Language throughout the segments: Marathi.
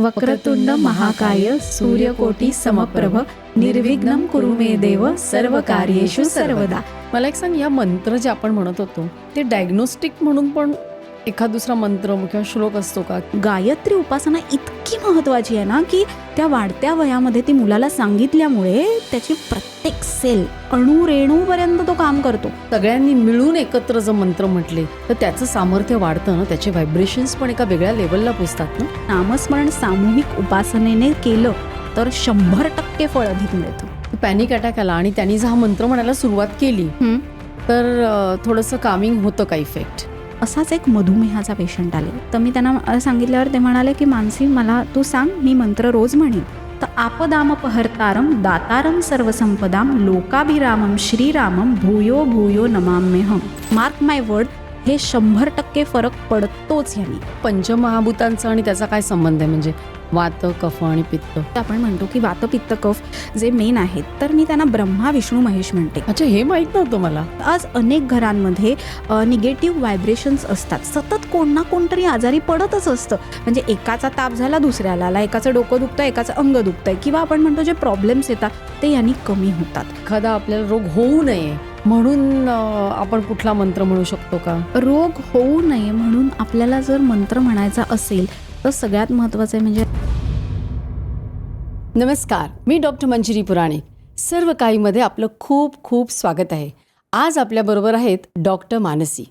वक्रतुंड महाकाय सूर्यकोटी समप्रभ निर्विघ्नं कुरु मे देव सर्व कार्येषु सर्वदा. मला एक सांग, या मंत्र जे आपण म्हणत होतो ते डायग्नोस्टिक म्हणून पण एखाद दुसरा मंत्र किंवा श्लोक असतो का? गायत्री उपासना इतकी महत्वाची आहे ना की त्या वाढत्या वयामध्ये ती मुलाला सांगितल्यामुळे त्याची प्रत्येक सेल अणुरेणूपर्यंत तो काम करतो. सगळ्यांनी मिळून एकत्र जर मंत्र म्हटले तर त्याचं सामर्थ्य वाढतं ना, त्याचे व्हायब्रेशन्स पण एका वेगळ्या लेवलला पोचतात ना. नामस्मरण सामूहिक उपासनेने केलं तर 100% फळ अधिक मिळतं. पॅनिक अटॅक आला आणि त्यांनी जर हा मंत्र म्हणायला सुरुवात केली तर थोडंसं कामिंग होतं का इफेक्ट? असाच एक मधुमेहाचा पेशंट आले तर मी त्यांना सांगितल्यावर ते म्हणाले की मानसी, मला तू सांग, मी मंत्र रोज म्हणेन. तर आपदामपहर्तारम दातारम सर्वसंपदाम लोकाभिरामम श्रीरामम भूयो भूयो नमाम्यहम. मार्क माय वर्ड, हे 100% फरक पडतोच यांनी. पंचमहाभूतांचा आणि त्याचा काय संबंध आहे? म्हणजे वात, कफ आणि पित्त. आपण म्हणतो की वात, पित्त, कफ जे मेन आहेत, तर मी त्यांना ब्रह्मा विष्णू महेश म्हणते. अच्छा, हे माहित नव्हतं मला. आज अनेक घरांमध्ये निगेटिव्ह व्हायब्रेशन्स असतात. सतत कोण ना कोणतरी आजारी पडतच असतं. म्हणजे एकाचा ताप झाला दुसऱ्याला आला, एकाचं डोकं दुखतं, एकाचं अंग दुखतंय, किंवा आपण म्हणतो जे प्रॉब्लेम्स येतात ते यांनी कमी होतात. एखादा आपल्याला रोग होऊ नये म्हणून आपण कुठला मंत्र म्हणू शकतो का? रोग होऊ नये म्हणून आपल्याला जर मंत्र म्हणायचा असेल तर सगळ्यात महत्त्वाचं आहे म्हणजे. नमस्कार, मी डॉक्टर मंजिरी पुराणिक. सर्व काहीमध्ये आपलं खूप खूप स्वागत आहे. आज आपल्याबरोबर आहेत डॉक्टर मानसी.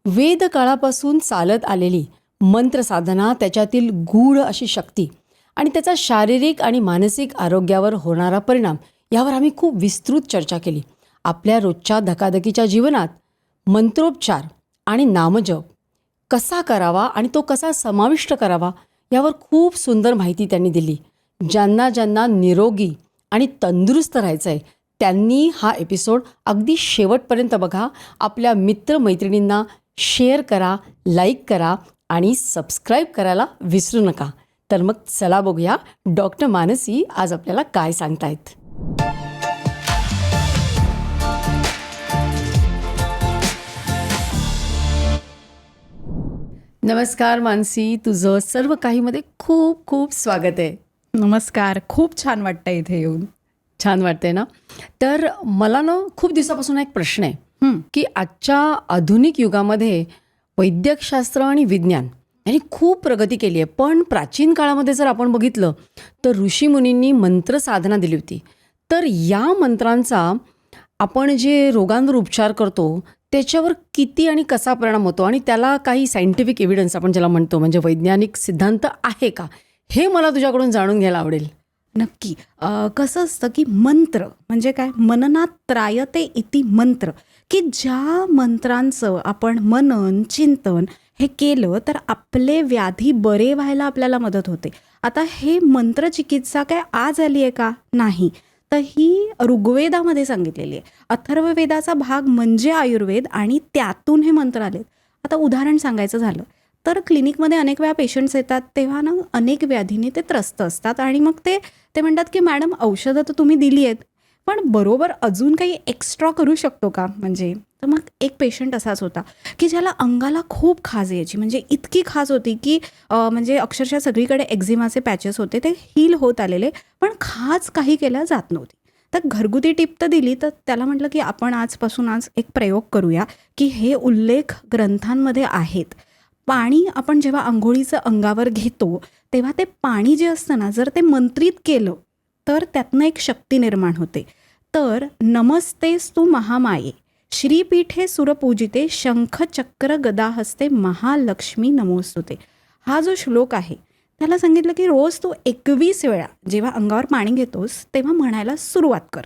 वेदकाळापासून चालत आलेली मंत्रसाधना, त्याच्यातील गूढ अशी शक्ती आणि त्याचा शारीरिक आणि मानसिक आरोग्यावर होणारा परिणाम, यावर आम्ही खूप विस्तृत चर्चा केली. आपल्या रोजच्या धकाधकीच्या जीवनात मंत्रोपचार आणि नामजप कसा करावा आणि तो कसा समाविष्ट करावा यावर खूप सुंदर माहिती त्यांनी दिली. ज्यांना निरोगी आणि तंदुरुस्त राहायचं आहे त्यांनी हा एपिसोड अगदी शेवटपर्यंत बघा. आपल्या मित्रमैत्रिणींना शेअर करा, लाईक करा आणि सबस्क्राईब करायला विसरू नका. तर मग चला बघूया डॉक्टर मानसी आज आपल्याला काय सांगतायत. नमस्कार मानसी, तुझं सर्व काहीमध्ये खूप खूप स्वागत आहे. नमस्कार, खूप छान वाटतं इथे येऊन. छान वाटतंय ना. तर मला ना खूप दिवसापासून एक प्रश्न आहे की आजच्या आधुनिक युगामध्ये वैद्यकशास्त्र आणि विज्ञान यांनी खूप प्रगती केली आहे, पण प्राचीन काळामध्ये जर आपण बघितलं तर ऋषीमुनींनी मंत्र साधना दिली होती. तर या मंत्रांचा आपण जे रोगांवर उपचार करतो त्याच्यावर किती आणि कसा परिणाम होतो आणि त्याला काही सायंटिफिक एव्हिडन्स आपण ज्याला म्हणतो म्हणजे वैज्ञानिक सिद्धांत आहे का, हे मला तुझ्याकडून जाणून घ्यायला आवडेल. नक्की. कसं असतं की मंत्र म्हणजे काय, मननात त्रायते इति मंत्र, की ज्या मंत्रांचं आपण मनन चिंतन हे केलं तर आपले व्याधी बरे व्हायला आपल्याला मदत होते. आता हे मंत्रचिकित्सा काय आज आली आहे का? नाही. तर ही ऋग्वेदामध्ये सांगितलेली आहे. अथर्ववेदाचा भाग म्हणजे आयुर्वेद आणि त्यातून हे मंत्र आलेत. आता उदाहरण सांगायचं झालं तर क्लिनिकमध्ये अनेक वेळा पेशंट्स येतात तेव्हा ना अनेक व्याधीने ते त्रस्त असतात आणि मग ते म्हणतात की मॅडम औषधं तर तुम्ही दिली आहेत, पण बरोबर अजून काही एक्स्ट्रा करू शकतो का? म्हणजे तर मग एक पेशंट असाच होता की ज्याला अंगाला खूप खाज यायची, म्हणजे इतकी खाज होती की म्हणजे अक्षरशः सगळीकडे एक्झिमाचे पॅचेस होते, ते हील होत आलेले, पण खाज काही केल्या जात नव्हती. तर घरगुती टिप तर दिली, तर त्याला म्हटलं की आपण आज एक प्रयोग करूया की हे उल्लेख ग्रंथांमध्ये आहेत. पाणी आपण जेव्हा आंघोळीचं अंगावर घेतो तेव्हा ते पाणी जे असतं ना, जर ते मंत्रित केलं तर त्यातनं एक शक्ती निर्माण होते. तर नमस्तेस्तु महामाये श्रीपीठे सुरपूजिते शंख चक्र गदा हस्ते महालक्ष्मी नमोस्तुते. हा जो श्लोक आहे त्याला सांगितलं की रोज तू 21 वेळा जेव्हा अंगावर पाणी घेतोस तेव्हा म्हणायला सुरुवात कर.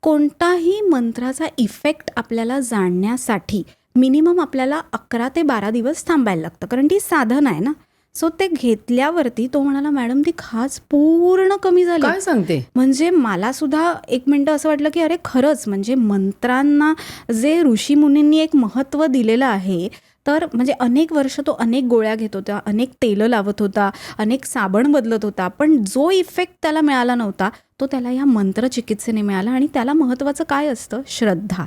कोणताही मंत्राचा इफेक्ट आपल्याला जाणण्यासाठी मिनिमम आपल्याला 11 ते 12 दिवस थांबायला लागतं, कारण ती साधन आहे ना. सो ते घेतल्यावरती तो म्हणाला, मॅडम ती खाज पूर्ण कमी झाली. काय सांगते? म्हणजे मला सुद्धा एक मिनटं असं वाटलं की अरे खरंच, म्हणजे मंत्रांना जे ऋषीमुनींनी एक महत्त्व दिलेलं आहे, तर म्हणजे अनेक वर्ष तो अनेक गोळ्या घेत होता, अनेक तेलं लावत होता, अनेक साबण बदलत होता, पण जो इफेक्ट त्याला मिळाला नव्हता तो त्याला या मंत्रचिकित्सेने मिळाला. आणि त्याला महत्त्वाचं काय असतं? श्रद्धा,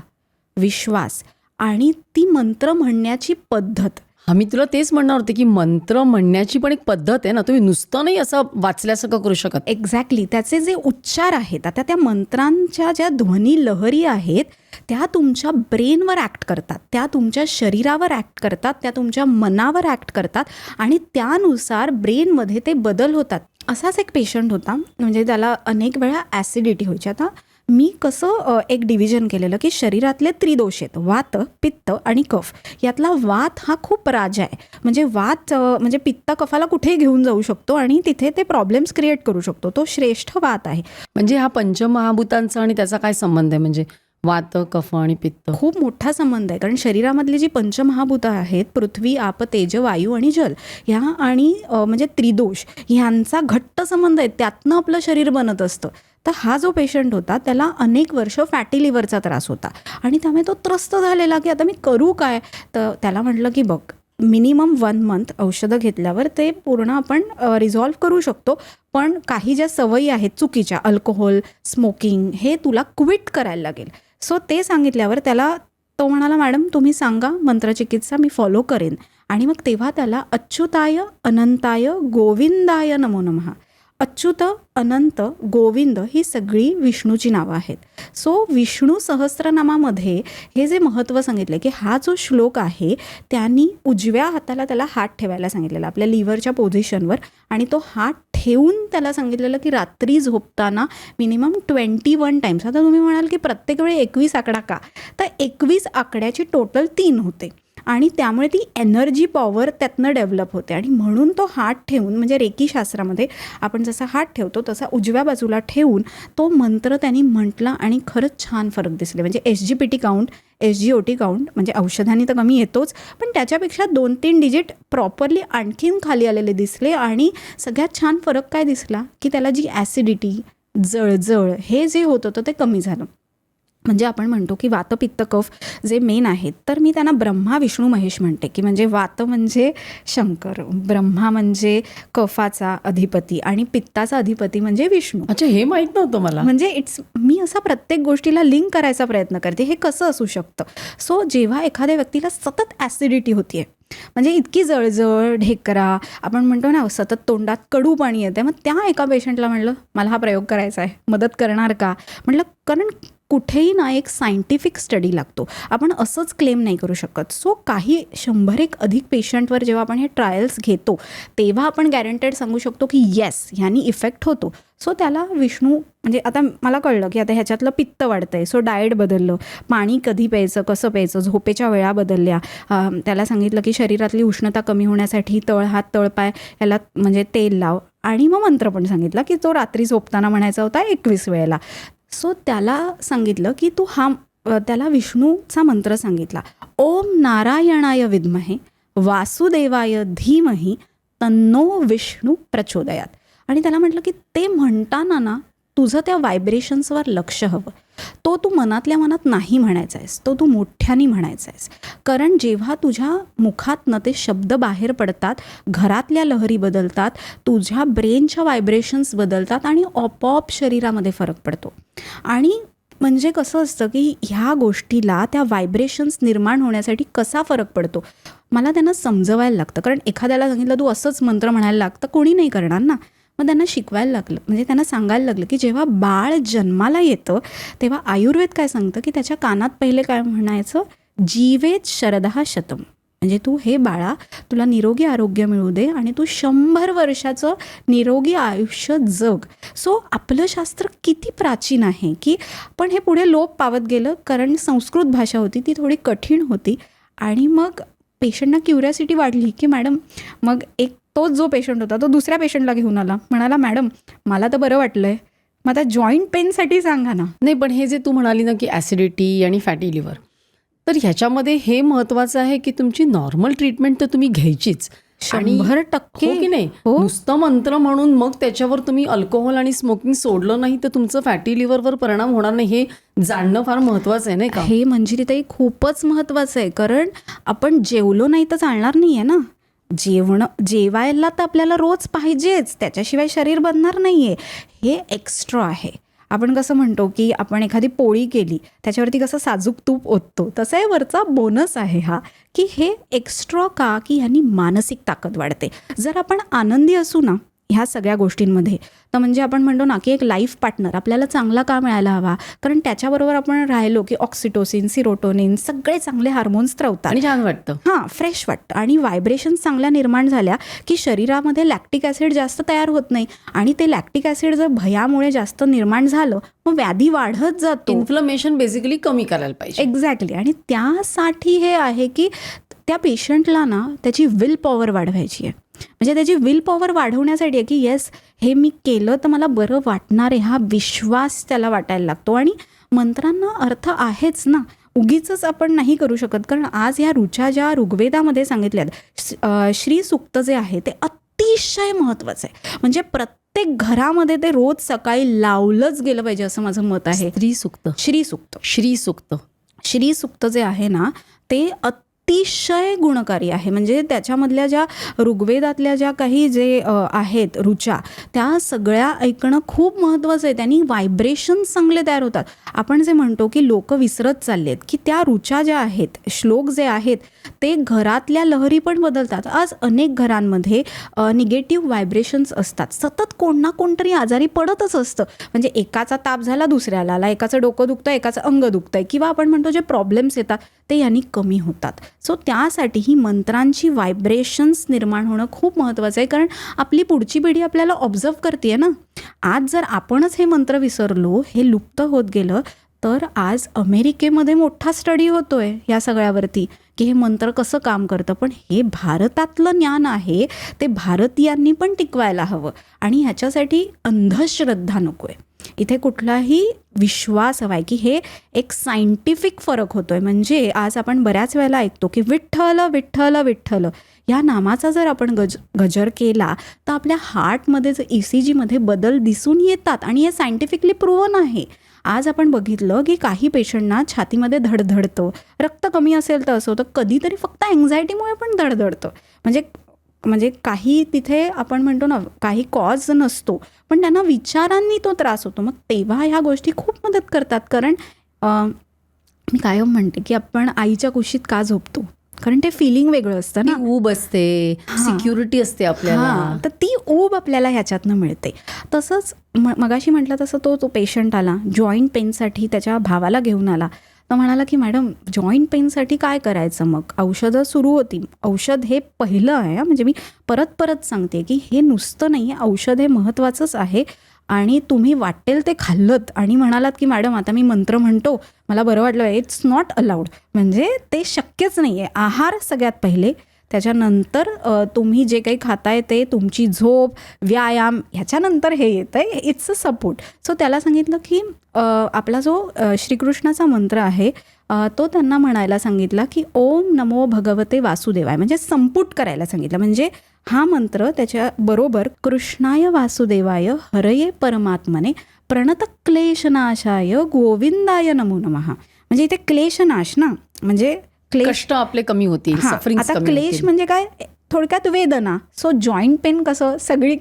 विश्वास आणि ती मंत्र म्हणण्याची पद्धत. आम्ही तुला तेच म्हणणार होते की मंत्र म्हणण्याची पण एक पद्धत आहे ना, तुम्ही नुसतं नाही असं वाचल्यासारखं करू शकत. एक्झॅक्टली. त्याचे जे उच्चार आहेत, आता त्या मंत्रांच्या ज्या ध्वनी लहरी आहेत त्या तुमच्या ब्रेनवर ॲक्ट करतात, त्या तुमच्या शरीरावर ॲक्ट करतात, त्या तुमच्या मनावर ॲक्ट करतात आणि त्यानुसार ब्रेनमध्ये ते बदल होतात. असाच एक पेशंट होता, म्हणजे त्याला अनेक वेळा ॲसिडिटी व्हायची. आता मी कसं एक डिव्हिजन केलेलं की शरीरातले त्रिदोष आहेत, वात, पित्त आणि कफ. यातला वात हा खूप राजा आहे. म्हणजे वात म्हणजे पित्त कफाला कुठेही घेऊन जाऊ शकतो आणि तिथे ते प्रॉब्लेम्स क्रिएट करू शकतो. तो श्रेष्ठ वात आहे. म्हणजे हा पंचमहाभूतांचा आणि त्याचा काय संबंध आहे? म्हणजे वात, कफ आणि पित्त खूप मोठा संबंध आहे. कारण शरीरामधली जी पंचमहाभूतं आहेत, पृथ्वी, आप, तेज, वायू आणि जल, ह्या आणि म्हणजे त्रिदोष ह्यांचा घट्ट संबंध आहे. त्यातनं आपलं शरीर बनत असतं. तर हा जो पेशंट होता त्याला अनेक वर्ष फॅटी लिव्हरचा त्रास होता आणि त्यामुळे तो त्रस्त झालेला की आता मी करू काय. तर त्याला म्हटलं की बघ, मिनिमम 1 मंथ औषधं घेतल्यावर ते पूर्ण आपण रिझॉल्व्ह करू शकतो, पण काही ज्या सवयी आहेत चुकीच्या, अल्कोहोल, स्मोकिंग, हे तुला क्विट करायला लागेल. सो ते सांगितल्यावर त्याला तो म्हणाला, मॅडम तुम्ही सांगा मंत्रचिकित्सा, मी फॉलो करेन. आणि मग तेव्हा त्याला अच्युताय अनंताय गोविंदाय नमो नमः, अच्युत, अनंत, गोविंद ही सगळी विष्णूची नावं आहेत. सो विष्णू सहस्रनामामध्ये हे जे महत्त्व सांगितलं की हा जो श्लोक आहे त्यांनी उजव्या हाताला त्याला हात ठेवायला सांगितलेला आपल्या लिव्हरच्या पोझिशनवर, आणि तो हात ठेवून त्याला सांगितलेलं की रात्री झोपताना मिनिमम 21 टाइम्स. आता तुम्ही म्हणाल की प्रत्येक वेळी 21 आकडा का, तर 21 आकड्याची टोटल 3 होते आणि त्यामुळे ती एनर्जी पॉवर त्यातनं डेव्हलप होते. आणि म्हणून तो हात ठेवून, म्हणजे रेकी शास्त्रामध्ये आपण जसा हात ठेवतो तसा उजव्या बाजूला ठेवून तो मंत्र त्यांनी म्हटला आणि खरंच छान फरक दिसले. म्हणजे SGPT काउंट, SGOT काउंट, म्हणजे औषधांनी तर कमी येतोच, पण त्याच्यापेक्षा 2-3 डिजिट प्रॉपरली आणखीन खाली आलेले दिसले. आणि सगळ्यात छान फरक काय दिसला की त्याला जी ॲसिडिटी, जळजळ हे जे होत होतं ते कमी झालं. म्हणजे आपण म्हणतो की वात, पित्त, कफ जे मेन आहेत, तर मी त्यांना ब्रह्मा, विष्णू, महेश म्हणते. की म्हणजे वात म्हणजे शंकर, ब्रह्मा म्हणजे कफाचा अधिपती आणि पित्ताचा अधिपती म्हणजे विष्णू. अच्छा, हे माहित नव्हतं मला. म्हणजे मी असा प्रत्येक गोष्टीला लिंक करायचा प्रयत्न करते, हे कसं असू शकतं. सो जेव्हा एखाद्या व्यक्तीला सतत ॲसिडिटी होतीये, म्हणजे इतकी जळजळ, ढेकरा, आपण म्हणतो ना सतत तोंडात कडू पाणी येते, मग त्या एका पेशंटला म्हणलं मला हा प्रयोग करायचा आहे, मदत करणार का. म्हटलं कारण कुठेही ना एक सायंटिफिक स्टडी लागतो, आपण असंच क्लेम नाही करू शकत. सो काही 100 अधिक पेशंटवर जेव्हा आपण हे ट्रायल्स घेतो तेव्हा आपण गॅरंटेड सांगू शकतो की येस ह्यानी इफेक्ट होतो. सो त्याला विष्णू, म्हणजे आता मला कळलं की आता ह्याच्यातलं पित्त वाढतं आहे, सो डाएट बदललं, पाणी कधी प्यायचं, कसं प्यायचं, झोपेच्या वेळा बदलल्या. त्याला सांगितलं की शरीरातली उष्णता कमी होण्यासाठी तळहात, तळपाय याला म्हणजे तेल लाव. आणि मग मंत्र पण सांगितला की तो रात्री झोपताना म्हणायचा होता 21 वेळेला. सो त्याला सांगितलं की तू त्याला विष्णूचा मंत्र सांगितला, ओम नारायणाय विद्महे वासुदेवाय धीमहि तन्नो विष्णू प्रचोदयात. आणि त्याला म्हटलं की ते म्हणताना ना तुझं त्या व्हायब्रेशन्सवर लक्ष हवं. तो तू मनातल्या मनात नाही म्हणायचा आहेस, तो तू मोठ्याने म्हणायचा आहेस. कारण जेव्हा तुझ्या मुखातनं ते शब्द बाहेर पडतात, घरातल्या लहरी बदलतात, तुझ्या ब्रेनच्या व्हायब्रेशन्स बदलतात आणि आपोआप शरीरामध्ये फरक पडतो. आणि म्हणजे कसं असतं की ह्या गोष्टीला, त्या व्हायब्रेशन्स निर्माण होण्यासाठी कसा फरक पडतो मला त्यांना समजवायला लागतं. कारण एखाद्याला सांगितलं तू असंच मंत्र म्हणायला लागतं, कोणी नाही करणार ना. मग त्यांना शिकवायला लागलं, म्हणजे त्यांना सांगायला लागलं की जेव्हा बाळ जन्माला येतं तेव्हा आयुर्वेद काय सांगतं की त्याच्या कानात पहिले काय म्हणायचं, जीवेत शरदः शतम. म्हणजे तू हे बाळा, तुला निरोगी आरोग्य मिळू दे आणि तू 100 वर्षाचं निरोगी आयुष्य जग. सो आपलं शास्त्र किती प्राचीन आहे की पण हे पुढे लोप पावत गेलं, कारण संस्कृत भाषा होती ती थोडी कठीण होती. आणि मग पेशंटना क्युरिओसिटी वाढली की मॅडम, मग एक तोच जो पेशंट होता तो दुसऱ्या पेशंटला घेऊन आला, म्हणाला मॅडम मला तर बरं वाटलंय, मग आता जॉईंट पेनसाठी सांगा ना. नाही, पण हे जे तू म्हणाली ना की ॲसिडिटी आणि फॅटी लिव्हर, तर ह्याच्यामध्ये हे महत्त्वाचं आहे की तुमची नॉर्मल ट्रीटमेंट तर तुम्ही घ्यायचीच. 100% हो की नाही. नुसतं मंत्र म्हणून मग त्याच्यावर तुम्ही अल्कोहोल आणि स्मोकिंग सोडलं नाही तर तुमचं फॅटी लिव्हरवर परिणाम होणार नाही, हे जाणणं फार महत्त्वाचं आहे नाही का. हे मंजिरीताई खूपच महत्त्वाचं आहे. कारण आपण जेवलो नाही तर चालणार नाही आहे ना. जेवायला तर आपल्याला रोज पाहिजेच, त्याच्याशिवाय शरीर बनणार नाही आहे. हे एक्स्ट्रा आहे. आपण कसं म्हणतो की आपण एखादी पोळी केली त्याच्यावरती कसं साजूक तूप ओततो, तसा हे वरचा बोनस आहे हा, की हे एक्स्ट्रा का, की ह्यांनी मानसिक ताकद वाढते. जर आपण आनंदी असू ना ह्या सगळ्या गोष्टींमध्ये, तर म्हणजे आपण म्हणतो ना की एक लाईफ पार्टनर आपल्याला चांगला का मिळायला हवा, कारण त्याच्याबरोबर आपण राहिलो की ऑक्सिटोसिन, सिरोटोनिन सगळे चांगले हार्मोन्स स्त्रवतात आणि छान वाटतं. हां, फ्रेश वाटतं आणि व्हायब्रेशन्स चांगल्या निर्माण झाल्या की शरीरामध्ये लॅक्टिक ॲसिड जास्त तयार होत नाही, आणि ते लॅक्टिक ॲसिड जर भयामुळे जास्त निर्माण झालं मग व्याधी वाढत जातो. इन्फ्लमेशन बेसिकली कमी करायला पाहिजे. एक्झॅक्टली. आणि त्यासाठी हे आहे की त्या पेशंटला ना त्याची विल पॉवर वाढवायची आहे. म्हणजे त्याची विल पॉवर वाढवण्यासाठी आहे की येस, हे मी केलं तर मला बरं वाटणार आहे, हा विश्वास त्याला वाटायला लागतो. आणि मंत्रांना अर्थ आहेच ना, उगीच आपण नाही करू शकत. कारण आज ह्या ऋचा ज्या ऋग्वेदामध्ये सांगितल्यात, श्री सूक्त जे आहे ते अतिशय महत्त्वाचं आहे. म्हणजे प्रत्येक घरामध्ये ते रोज सकाळी लावलंच गेलं पाहिजे असं माझं मत आहे. श्रीसूक्त. श्रीसूक्त जे आहे ना ते अतिशय गुणकारी आहे. म्हणजे त्याच्यामधल्या ज्या ऋग्वेदातल्या ज्या काही जे आहेत ऋचा, त्या सगळ्या ऐकणं खूप महत्त्वाचं आहे. त्यांनी व्हायब्रेशन्स चांगले तयार होतात. आपण जे म्हणतो की लोक विसरत चाललेत की त्या ऋचा ज्या आहेत, श्लोक जे आहेत ते घरातल्या लहरी पण बदलतात. आज अनेक घरांमध्ये निगेटिव्ह व्हायब्रेशन्स असतात. सतत कोण ना कोणतरी आजारी पडतच असतं. म्हणजे एकाचा ताप झाला दुसऱ्याला आला, एकाचं डोकं दुखतं, एकाचं अंग दुखतंय, किंवा आपण म्हणतो जे प्रॉब्लेम्स येतात ते यांनी कमी होतात. सो त्यासाठी ही मंत्रांची व्हायब्रेशन्स निर्माण होणं खूप महत्त्वाचं आहे. कारण आपली पुढची पिढी आपल्याला ऑब्झर्व करते ना. आज जर आपणच हे मंत्र विसरलो, हे लुप्त होत गेलं, तर आज अमेरिकेमध्ये मोठा स्टडी होतोय या सगळ्यावरती की हे मंत्र कसं काम करतं. पण हे भारतातलं ज्ञान आहे, ते भारतीयांनी पण टिकवायला हवं. आणि ह्याच्यासाठी अंधश्रद्धा नको आहे. इथे कुठलाही विश्वास हवा आहे की हे एक सायंटिफिक फरक होतोय. म्हणजे आज आपण बऱ्याच वेळेला ऐकतो की विठ्ठल विठ्ठल विठ्ठल या नामाचा जर आपण गजर केला तर आपल्या हार्टमध्ये जर ECGमध्ये बदल दिसून येतात. आणि हे सायंटिफिकली प्रूव्हन आहे. आज आपण बघितलं की काही पेशंटना छातीमध्ये धडधडतं, रक्त कमी असेल तर असं होतं, कधीतरी फक्त अँझायटीमुळे पण धडधडतं. म्हणजे काही तिथे आपण म्हणतो ना काही कॉज नसतो, पण त्यांना विचारांनी तो त्रास होतो. मग तेव्हा ह्या गोष्टी खूप मदत करतात. कारण मी कायम म्हणते की आपण आईच्या कुशीत का झोपतो, कारण ते फिलिंग वेगळं असतं ना. ऊब असते, सिक्युरिटी असते आपल्याला, तर ती ऊब आपल्याला ह्याच्यातनं मिळते. तसंच मगाशी म्हटलं तसं तो पेशंट आला जॉईंट पेनसाठी, त्याच्या भावाला घेऊन आला, तर म्हणाला की मॅडम जॉईंट पेनसाठी काय करायचं. मग औषधं सुरू होती. औषध हे पहिलं आहे. म्हणजे मी परत सांगते की हे नुसतं नाही आहे, औषध हे महत्त्वाचंच आहे. आणि तुम्ही वाटेल ते खाल्लत आणि म्हणालात की मॅडम आता मी मंत्र म्हणतो, मला बरं वाटलं, इट्स नॉट अलाउड. म्हणजे ते शक्यच नाही आहे. आहार सगळ्यात पहिले, त्याच्यानंतर तुम्ही जे काही खाताय ते, तुमची झोप, व्यायाम, ह्याच्यानंतर हे येतं आहे. It's a support. सो त्याला सांगितलं की आपला जो श्रीकृष्णाचा मंत्र आहे तो त्यांना म्हणायला सांगितला की ओम नमो भगवते वासुदेवाय, म्हणजे संपुट करायला सांगितलं. म्हणजे हा मंत्र त्याच्याबरोबर कृष्णाय वासुदेवाय हरये परमात्मने प्रणत क्लेशनाशाय गोविंदाय नमो नमः. म्हणजे इथे क्लेशनाश ना, म्हणजे कष्ट आपले कमी होतील. आता क्लेश म्हणजे काय, थोडक्यात वेदना. सो जॉईंट पेन कसं सगळी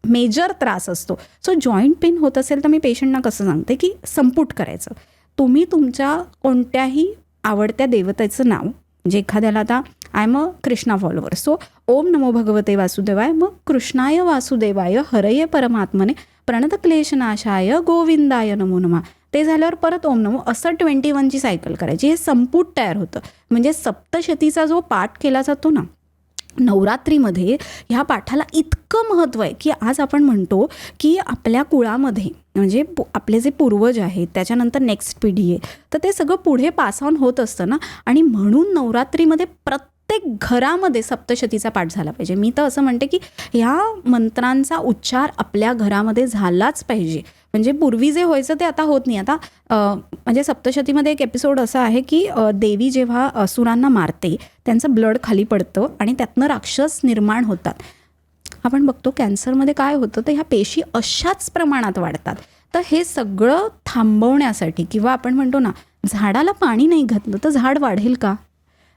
मेजर त्रास असतो. सो जॉईंट पेन होत असेल तर मी पेशंटना कसं सांगते की संपुट करायचं. तुम्ही तुमच्या कोणत्याही आवडत्या देवतेचं नाव, म्हणजे एखाद्याला आता I am a Krishna follower, so ओम नमो भगवते वासुदेवाय, मग कृष्णाय वासुदेवाय हरये परमात्मने प्रणत क्लेशनाशाय गोविंदाय नमो नमः. ते झाल्यावर परत ओम नमो, असं 21ची सायकल करायची. हे संपुट तयार होतं. म्हणजे सप्तशतीचा जो पाठ केला जातो ना नवरात्रीमध्ये, ह्या पाठाला इतकं महत्त्व आहे की आज आपण म्हणतो की आपल्या कुळामध्ये, म्हणजे आपले जे पूर्वज आहेत, त्याच्यानंतर नेक्स्ट पिढी आहे, तर ते सगळं पुढे पास ऑन होत असतं ना. आणि म्हणून नवरात्रीमध्ये प्रत्येक घरामध्ये सप्तशतीचा पाठ झाला पाहिजे. मी तर असं म्हणते की ह्या मंत्रांचा उच्चार आपल्या घरामध्ये झालाच पाहिजे. म्हणजे पूर्वी जे व्हायचं ते आता होत नाही. आता म्हणजे सप्तशतीमध्ये एक एपिसोड असा आहे की देवी जेव्हा असुरांना मारते, त्यांचं ब्लड खाली पडतं आणि त्यातनं राक्षस निर्माण होतात. आपण बघतो कॅन्सरमध्ये काय होतं, तर ह्या पेशी अशाच प्रमाणात वाढतात. तर हे सगळं थांबवण्यासाठी, किंवा आपण म्हणतो ना झाडाला पाणी नाही घातलं तर झाड वाढेल का,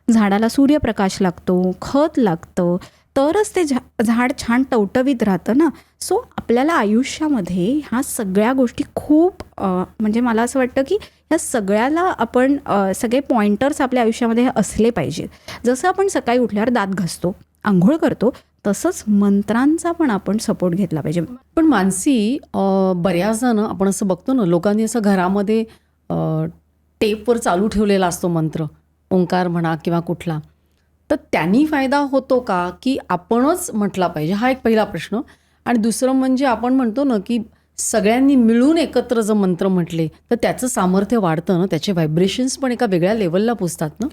झाडाला सूर्यप्रकाश लागतो, खत लागतं, तरच ते झाड छान टवटवीत राहतं ना. सो आपल्याला आयुष्यामध्ये ह्या सगळ्या गोष्टी खूप म्हणजे मला असं वाटतं की ह्या सगळ्याला आपण सगळे पॉइंटर्स आपल्या आयुष्यामध्ये असले पाहिजेत. जसं आपण सकाळी उठल्यावर दात घासतो, आंघोळ करतो, तसंच मंत्रांचा पण आपण सपोर्ट घेतला पाहिजे. पण मानसी, बऱ्याचदा ना आपण असं बघतो ना, लोकांनी असं घरामध्ये टेपवर चालू ठेवलेला असतो मंत्र, ओंकार म्हणा किंवा कुठला. तर त्यांनी फायदा होतो का, की आपणच म्हटला पाहिजे? हा एक पहिला प्रश्न. आणि दुसरं म्हणजे आपण म्हणतो ना, की सगळ्यांनी मिळून एकत्र जर मंत्र म्हटले तर त्याचं सामर्थ्य वाढतं ना, त्याचे व्हायब्रेशन्स पण एका वेगळ्या लेवलला पोचतात ना.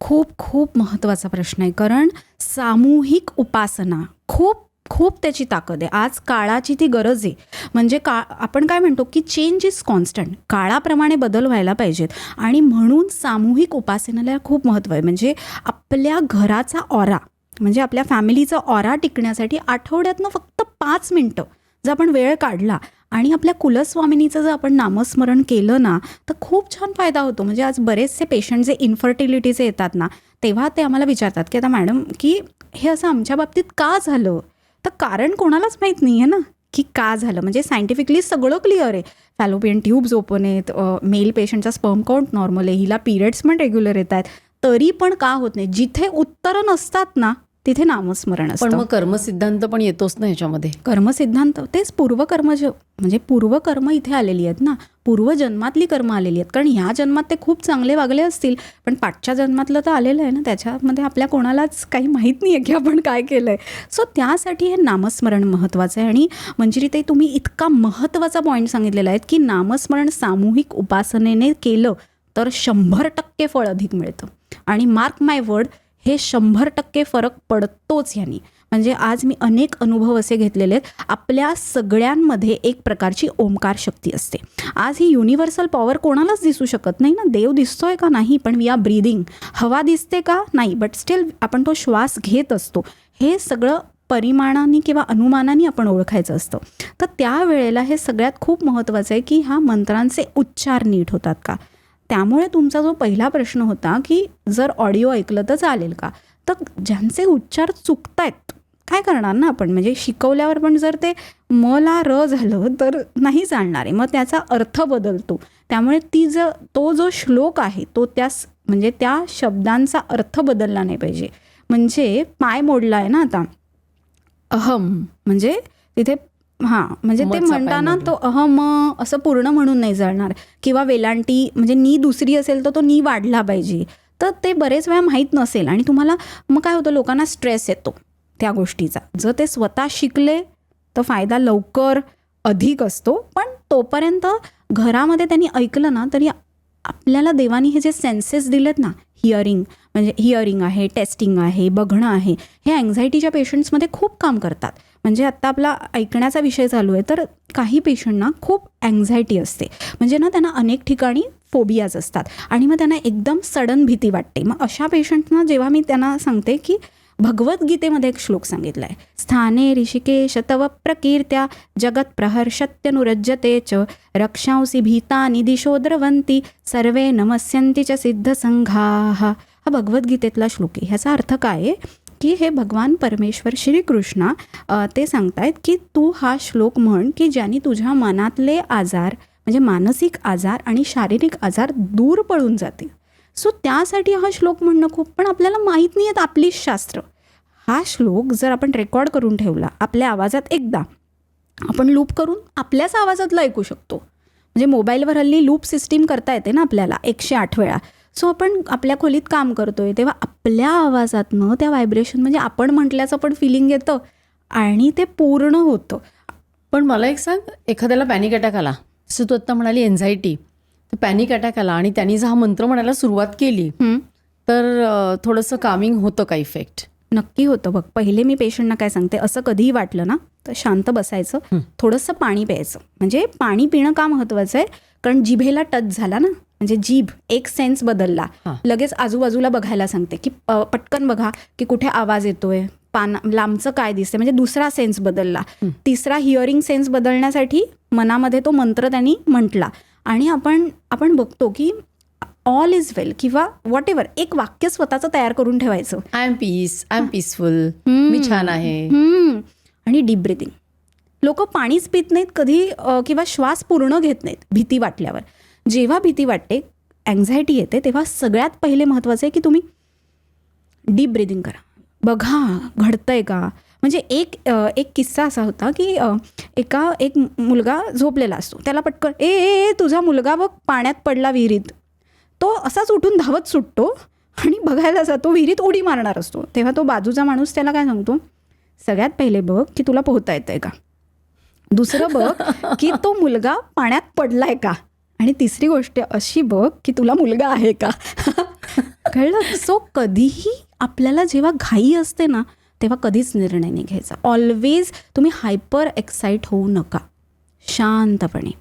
खूप खूप महत्त्वाचा प्रश्न आहे, कारण सामूहिक उपासना खूप खूप त्याची ताकद आहे. आज काळाची ती गरज आहे. म्हणजे आपण काय म्हणतो की चेंज इज कॉन्स्टंट, काळाप्रमाणे बदल व्हायला पाहिजेत आणि म्हणून सामूहिक उपासनेला खूप महत्त्व आहे. म्हणजे आपल्या घराचा ऑरा, म्हणजे आपल्या फॅमिलीचा ऑरा टिकण्यासाठी आठवड्यातनं फक्त 5 मिनटं जर आपण वेळ काढला आणि आपल्या कुलस्वामिनीचं जर आपण नामस्मरण केलं ना, तर खूप छान फायदा होतो. म्हणजे आज बरेचसे पेशंट जे इन्फर्टिलिटीचे येतात ना, तेव्हा ते आम्हाला विचारतात की आता मॅडम की हे असं आमच्या बाबतीत का झालं. तर कारण कोणालाच माहीत नाही आहे ना की का झालं. म्हणजे सायंटिफिकली सगळं क्लिअर आहे. फॅलोपियन ट्यूब्स ओपन आहेत, मेल पेशंटचा स्पर्म काउंट नॉर्मल आहे, हिला पिरियड्स पण रेग्युलर येत आहेत, तरी पण का होत नाही. जिथे उत्तरं नसतात ना तिथे नामस्मरण असतं. पण मग कर्मसिद्धांत पण येतोच ना ह्याच्यामध्ये. कर्मसिद्धांत तेच पूर्वकर्म, म्हणजे पूर्वकर्म इथे आलेली आहेत ना, पूर्वजन्मातली कर्म आलेली आहेत. कारण ह्या जन्मात ते खूप चांगले वागले असतील, पण पाठच्या जन्मातलं तर आलेलं आहे ना, त्याच्यामध्ये आपल्या कोणालाच काही माहीत नाही आहे की आपण काय केलं आहे. सो त्यासाठी हे नामस्मरण महत्त्वाचं आहे. आणि मंजिरीताई, तुम्ही इतका महत्त्वाचा पॉईंट सांगितलेला आहे की नामस्मरण सामूहिक उपासनेने केलं तर 100% फळ अधिक मिळतं. आणि मार्क माय वर्ड, हे 100% फरक पडतोच ह्यानी. म्हणजे आज मी अनेक अनुभव असे घेतलेले आहेत. आपल्या सगळ्यांमध्ये एक प्रकारची ओंकार शक्ती असते. आज ही युनिव्हर्सल पॉवर कोणालाच दिसू शकत नाही ना. देव दिसतोय का? नाही. पण वी आर ब्रीदिंग. हवा दिसते का? नाही. बट स्टील आपण तो श्वास घेत असतो. हे सगळं परिमाणाने किंवा अनुमानाने आपण ओळखायचं असतं. तर त्यावेळेला हे सगळ्यात खूप महत्त्वाचं आहे की ह्या मंत्रांचे उच्चार नीट होतात का. त्यामुळे तुमचा जो पहिला प्रश्न होता की जर ऑडिओ ऐकलं तर चालेल का, तर ज्यांचे उच्चार चुकतायत काय करणार ना आपण. म्हणजे शिकवल्यावर पण जर ते म ला र झालं तर नाही चालणार आहे. मग त्याचा अर्थ बदलतो. त्यामुळे तो जो श्लोक आहे तो म्हणजे त्या शब्दांचा अर्थ बदलला नाही पाहिजे. म्हणजे पाय मोडला आहे ना आता, अहम म्हणजे तिथे म्हणजे ते म्हणताना तो अहम असं पूर्ण म्हणून नाही चालणार. किंवा वेलांटी म्हणजे नी दुसरी असेल तर तो नी वाढला पाहिजे. तर ते बरेच वेळा माहीत नसेल आणि तुम्हाला मग काय होतं, लोकांना स्ट्रेस येतो त्या गोष्टीचा. जर ते स्वतः शिकले तर फायदा लवकर अधिक असतो. पण तोपर्यंत घरामध्ये त्यांनी ऐकलं ना तरी आपल्याला देवानी हे जे सेन्सेस दिलेत ना, हिअरिंग आहे, टेस्टिंग आहे, बघणं आहे, हे अँझायटीच्या पेशंट्समध्ये खूप काम करतात. म्हणजे आत्ता आपला ऐकण्याचा विषय चालू आहे, तर काही पेशंटना खूप अँझायटी असते. म्हणजे ना त्यांना अनेक ठिकाणी फोबियाज असतात आणि मग त्यांना एकदम सडन भीती वाटते. मग अशा पेशंटना जेव्हा मी त्यांना सांगते की भगवद्गीतेमध्ये एक श्लोक सांगितला आहे, स्थाने ऋषिकेश तव प्रकीर्त्या जगत प्रहर्षत्यनुरज्यते च रक्षांसी भीतानि दिशो द्रवंती सर्वे नमस्यन्ति च सिद्धसंघाः. हा भगवद्गीतेतला श्लोक आहे. ह्याचा अर्थ काय आहे की हे भगवान परमेश्वर श्रीकृष्ण ते सांगतायत की तू हा श्लोक म्हण की ज्याने तुझ्या मनातले आजार म्हणजे मानसिक आजार आणि शारीरिक आजार दूर पळून जातील. सो त्यासाठी हा श्लोक म्हणणं खूप, पण आपल्याला माहीत नाही आहेत आपलीच शास्त्र. हा श्लोक जर आपण रेकॉर्ड करून ठेवला आपल्या आवाजात, एकदा आपण लूप करून आपल्याच आवाजातलं ऐकू शकतो. म्हणजे मोबाईलवर हल्ली लूप सिस्टीम करता येते ना आपल्याला 108 वेळा. सो आपण आपल्या खोलीत काम करतोय तेव्हा आपल्या आवाजातनं त्या व्हायब्रेशन म्हणजे आपण म्हटल्याचं पण फिलिंग येतं आणि ते पूर्ण होतं. पण मला एक सांग, एखाद्याला पॅनिक अटॅक आला, जसं तू आत्ता म्हणाली एन्झायटी, तर पॅनिक अटॅक आला आणि त्यांनी जर हा मंत्र म्हणायला सुरुवात केली तर थोडंसं कामिंग होतं का इफेक्ट? नक्की होतं. बघ, पहिले मी पेशंटना काय सांगते, असं कधीही वाटलं ना तर शांत बसायचं, थोडंसं पाणी प्यायचं. म्हणजे पाणी पिणं का महत्त्वाचं आहे, कारण जिभेला टच झाला ना, म्हणजे जीभ एक सेन्स बदलला, लगेच आजूबाजूला बघायला सांगते की पटकन बघा की कुठे आवाज येतोय, लांबचं काय दिसतंय, म्हणजे दुसरा सेन्स बदलला. तिसरा हिअरिंग सेन्स बदलण्यासाठी मनामध्ये तो मंत्र त्यांनी म्हटला. आणि आपण बघतो की ऑल इज वेल किंवा व्हॉट एव्हर एक वाक्य स्वतःचं तयार करून ठेवायचं. आय एम पीसफुल, मी छान आहे. आणि डीप ब्रिथिंग. लोक पाणीच पित नाहीत कधी किंवा श्वास पूर्ण घेत नाहीत भीती वाटल्यावर. जेव्हा भीती वाटते, अँझायटी येते, तेव्हा सगळ्यात पहिले महत्त्वाचं आहे की तुम्ही डीप ब्रिदिंग करा. बघा घडतंय का. म्हणजे एक किस्सा असा होता की एक मुलगा झोपलेला असतो, त्याला पटकन ए तुझा मुलगा बघ पाण्यात पडला विहिरीत. तो असाच उठून धावत सुटतो आणि बघायला जातो, विहिरीत उडी मारणार असतो. तेव्हा तो बाजूचा माणूस त्याला काय सांगतो, सगळ्यात पहिले बघ की तुला पोहता येतंय का, दुसरं बघ की तो मुलगा पाण्यात पडलाय का, आणि तिसरी गोष्ट अशी बघ की तुला मुलगा आहे का. कळलं. सो कधीही आपल्याला जेव्हा घाई असते ना, तेव्हा कधीच निर्णय नाही घ्यायचा. ऑलवेज तुम्ही हायपर एक्साईट होऊ नका. शांतपणे.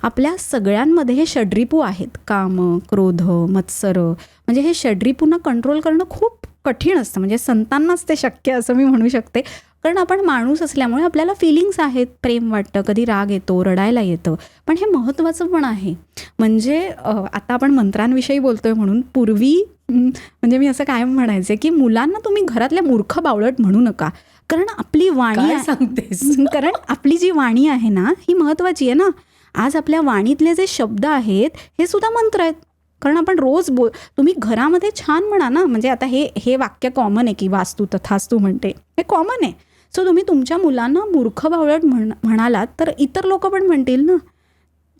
आपल्या सगळ्यांमध्ये हे षड्रिपू आहेत, काम, क्रोध, मत्सर. म्हणजे हे षड्रिपूंना कंट्रोल करणं खूप कठीण असतं. म्हणजे संतांनाच ते शक्य असं मी म्हणू शकते. कारण आपण माणूस असल्यामुळे आपल्याला फिलिंग्स आहेत, प्रेम वाटतं, कधी राग येतो, रडायला येतं. पण हे महत्त्वाचं पण आहे. म्हणजे आता आपण मंत्रांविषयी बोलतोय म्हणून पूर्वी म्हणजे मी असं कायम म्हणायचे की मुलांना तुम्ही घरातल्या मूर्ख बावळट म्हणू नका. कारण आपली वाणी सांगतेस. कारण आपली जी वाणी आहे ना, ही महत्त्वाची आहे ना. आज आपल्या वाणीतले जे शब्द आहेत हे सुद्धा मंत्र आहेत. कारण आपण रोज तुम्ही घरामध्ये छान म्हणा ना. म्हणजे आता हे वाक्य कॉमन आहे की वास्तू तथास्तू म्हणते, हे कॉमन आहे. सो तुम्ही तुमच्या मुलांना मूर्ख बावळट म्हणालात तर इतर लोक पण म्हणतील ना.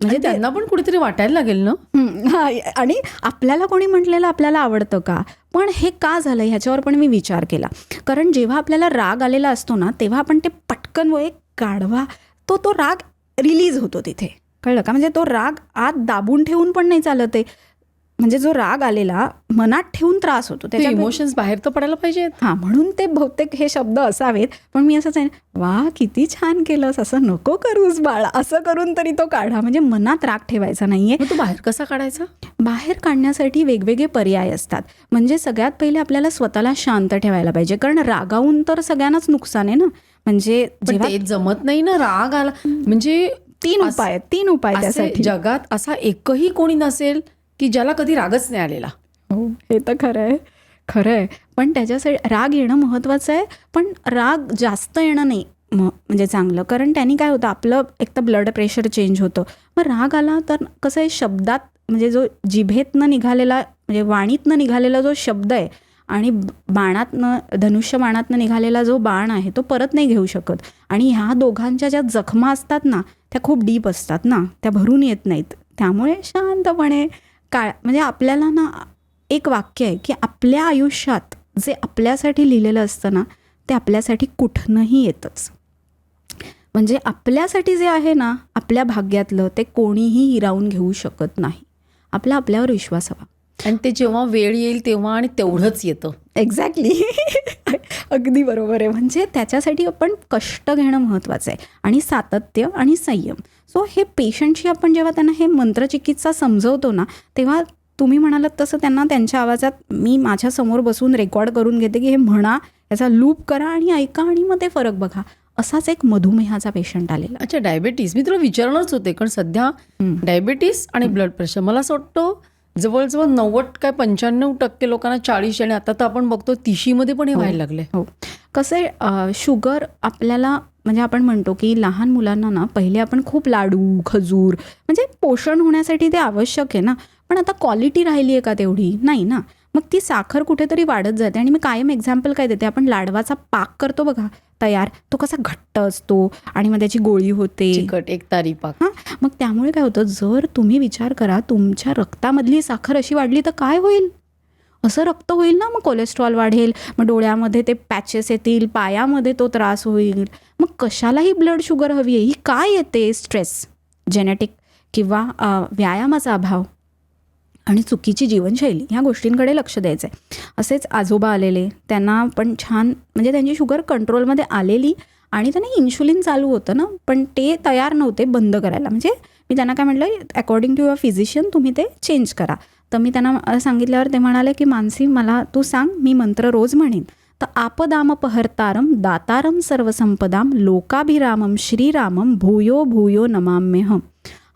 म्हणजे त्यांना पण कुठेतरी वाटायला लागेल ना. आणि आपल्याला कोणी म्हटलेलं आपल्याला आवडतं का. पण हे का झालं ह्याच्यावर पण मी विचार केला. कारण जेव्हा आपल्याला राग आलेला असतो ना, तेव्हा आपण ते पटकन एक गाढवा तो राग रिलीज होतो तिथे. कळलं का. म्हणजे तो राग आत दाबून ठेवून पण नाही चालत आहे. म्हणजे जो राग आलेला मनात ठेवून त्रास होतो, त्याच्या इमोशन्स बाहेर तर पडायला पाहिजेत. हां, म्हणून ते बहुतेक हे शब्द असावेत. पण मी असंच आहे, वा किती छान केलंस, असं नको करूस बाळा, असं करून तरी तो काढा. म्हणजे मनात राग ठेवायचा नाहीये. तो बाहेर कसा काढायचा. बाहेर काढण्यासाठी वेगवेगळे पर्याय असतात. म्हणजे सगळ्यात पहिले आपल्याला स्वतःला शांत ठेवायला पाहिजे. कारण रागावून तर सगळ्यांनाच नुकसान आहे ना. म्हणजे जेव्हा ते जमत नाही ना, राग आला म्हणजे तीन उपाय त्यासाठी. जगात असा एकही कोणी नसेल की ज्याला कधी रागच नाही आलेला. हो, हे तर खरं आहे. पण त्याच्यासाठी राग येणं महत्त्वाचं आहे. पण राग जास्त येणं नाही म्हणजे चांगलं. कारण त्यांनी काय होतं, आपलं एक तर ब्लड प्रेशर चेंज होतं. मग राग आला तर कसं आहे, शब्दात म्हणजे जो जिभेतनं निघालेला म्हणजे वाणीतनं निघालेला जो शब्द आहे आणि धनुष्य बाणातनं निघालेला जो बाण आहे तो परत नाही घेऊ शकत. आणि ह्या दोघांच्या ज्या जखमा असतात ना, त्या खूप डीप असतात ना, त्या भरून येत नाहीत. त्यामुळे शांतपणे म्हणजे आपल्याला ना एक वाक्य आहे की आपल्या आयुष्यात जे आपल्यासाठी लिहिलेलं असतं ना, ते आपल्यासाठी कुठनंही येतंच. म्हणजे आपल्यासाठी जे आहे ना, आपल्या भाग्यातलं, ते कोणीही हिरावून घेऊ शकत नाही. आपल्यावर विश्वास हवा. आणि ते जेव्हा वेळ येईल तेव्हा आणि तेवढंच येतं. एक्झॅक्टली. अगदी बरोबर आहे. म्हणजे त्याच्यासाठी आपण कष्ट घेणं महत्त्वाचं आहे आणि सातत्य आणि संयम. सो हे पेशंटशी आपण जेव्हा त्यांना हे मंत्रचिकित्सा समजवतो ना, तेव्हा तुम्ही म्हणालात तसं त्यांना त्यांच्या आवाजात मी माझ्यासमोर बसून रेकॉर्ड करून घेते की हे म्हणा, याचा लूप करा आणि ऐका आणि मग ते फरक बघा. असाच एक मधुमेहाचा पेशंट आलेला. अच्छा, डायबिटीस. मी तुला विचारणारच होते. कारण सध्या डायबिटीस आणि ब्लड प्रेशर मला असं वाटतं जवळजवळ 90% लोकांना 40 आणि आता तर आपण बघतो 30मध्ये पण हे व्हायला लागले. हो, कसं आहे, शुगर आपल्याला म्हणजे आपण म्हणतो की लहान मुलांना ना पहिले आपण खूप लाडू, खजूर म्हणजे पोषण होण्यासाठी ते आवश्यक आहे ना. पण आता क्वालिटी राहिली आहे का तेवढी? नाही ना. मग ती साखर कुठेतरी वाढत जाते. आणि मी कायम एक्झाम्पल काय देते, आपण लाडवाचा पाक करतो बघा तयार, तो कसा घट्ट असतो आणि मग त्याची गोळी होते, चिकट एकतारी पाक. हां, मग त्यामुळे काय होतं, जर तुम्ही विचार करा तुमच्या रक्तामधली साखर अशी वाढली तर काय होईल. असं रक्त होईल ना, मग कोलेस्ट्रॉल वाढेल, मग डोळ्यामध्ये ते पॅचेस येतील, पायामध्ये तो त्रास होईल. मग कशालाही ब्लड शुगर हवी आहे. ही काय येते, स्ट्रेस, जेनेटिक किंवा व्यायामाचा अभाव आणि चुकीची जीवनशैली, ह्या गोष्टींकडे लक्ष द्यायचं आहे. असेच आजोबा आलेले, त्यांना पण छान म्हणजे त्यांची शुगर कंट्रोलमध्ये आलेली आणि त्यांना इन्शुलिन चालू होतं ना, पण ते तयार नव्हते बंद करायला. म्हणजे मी त्यांना काय म्हटलं, अकॉर्डिंग टू युअर फिजिशियन तुम्ही ते चेंज करा. तर मी त्यांना सांगितल्यावर ते म्हणाले की मानसी मला तू सांग, मी मंत्र रोज म्हणेन. तर आपदामपहर्तारम दातारम सर्वसंपदाम लोकाभिरामम श्रीरामम भूयो भूयो नमाम्यहम.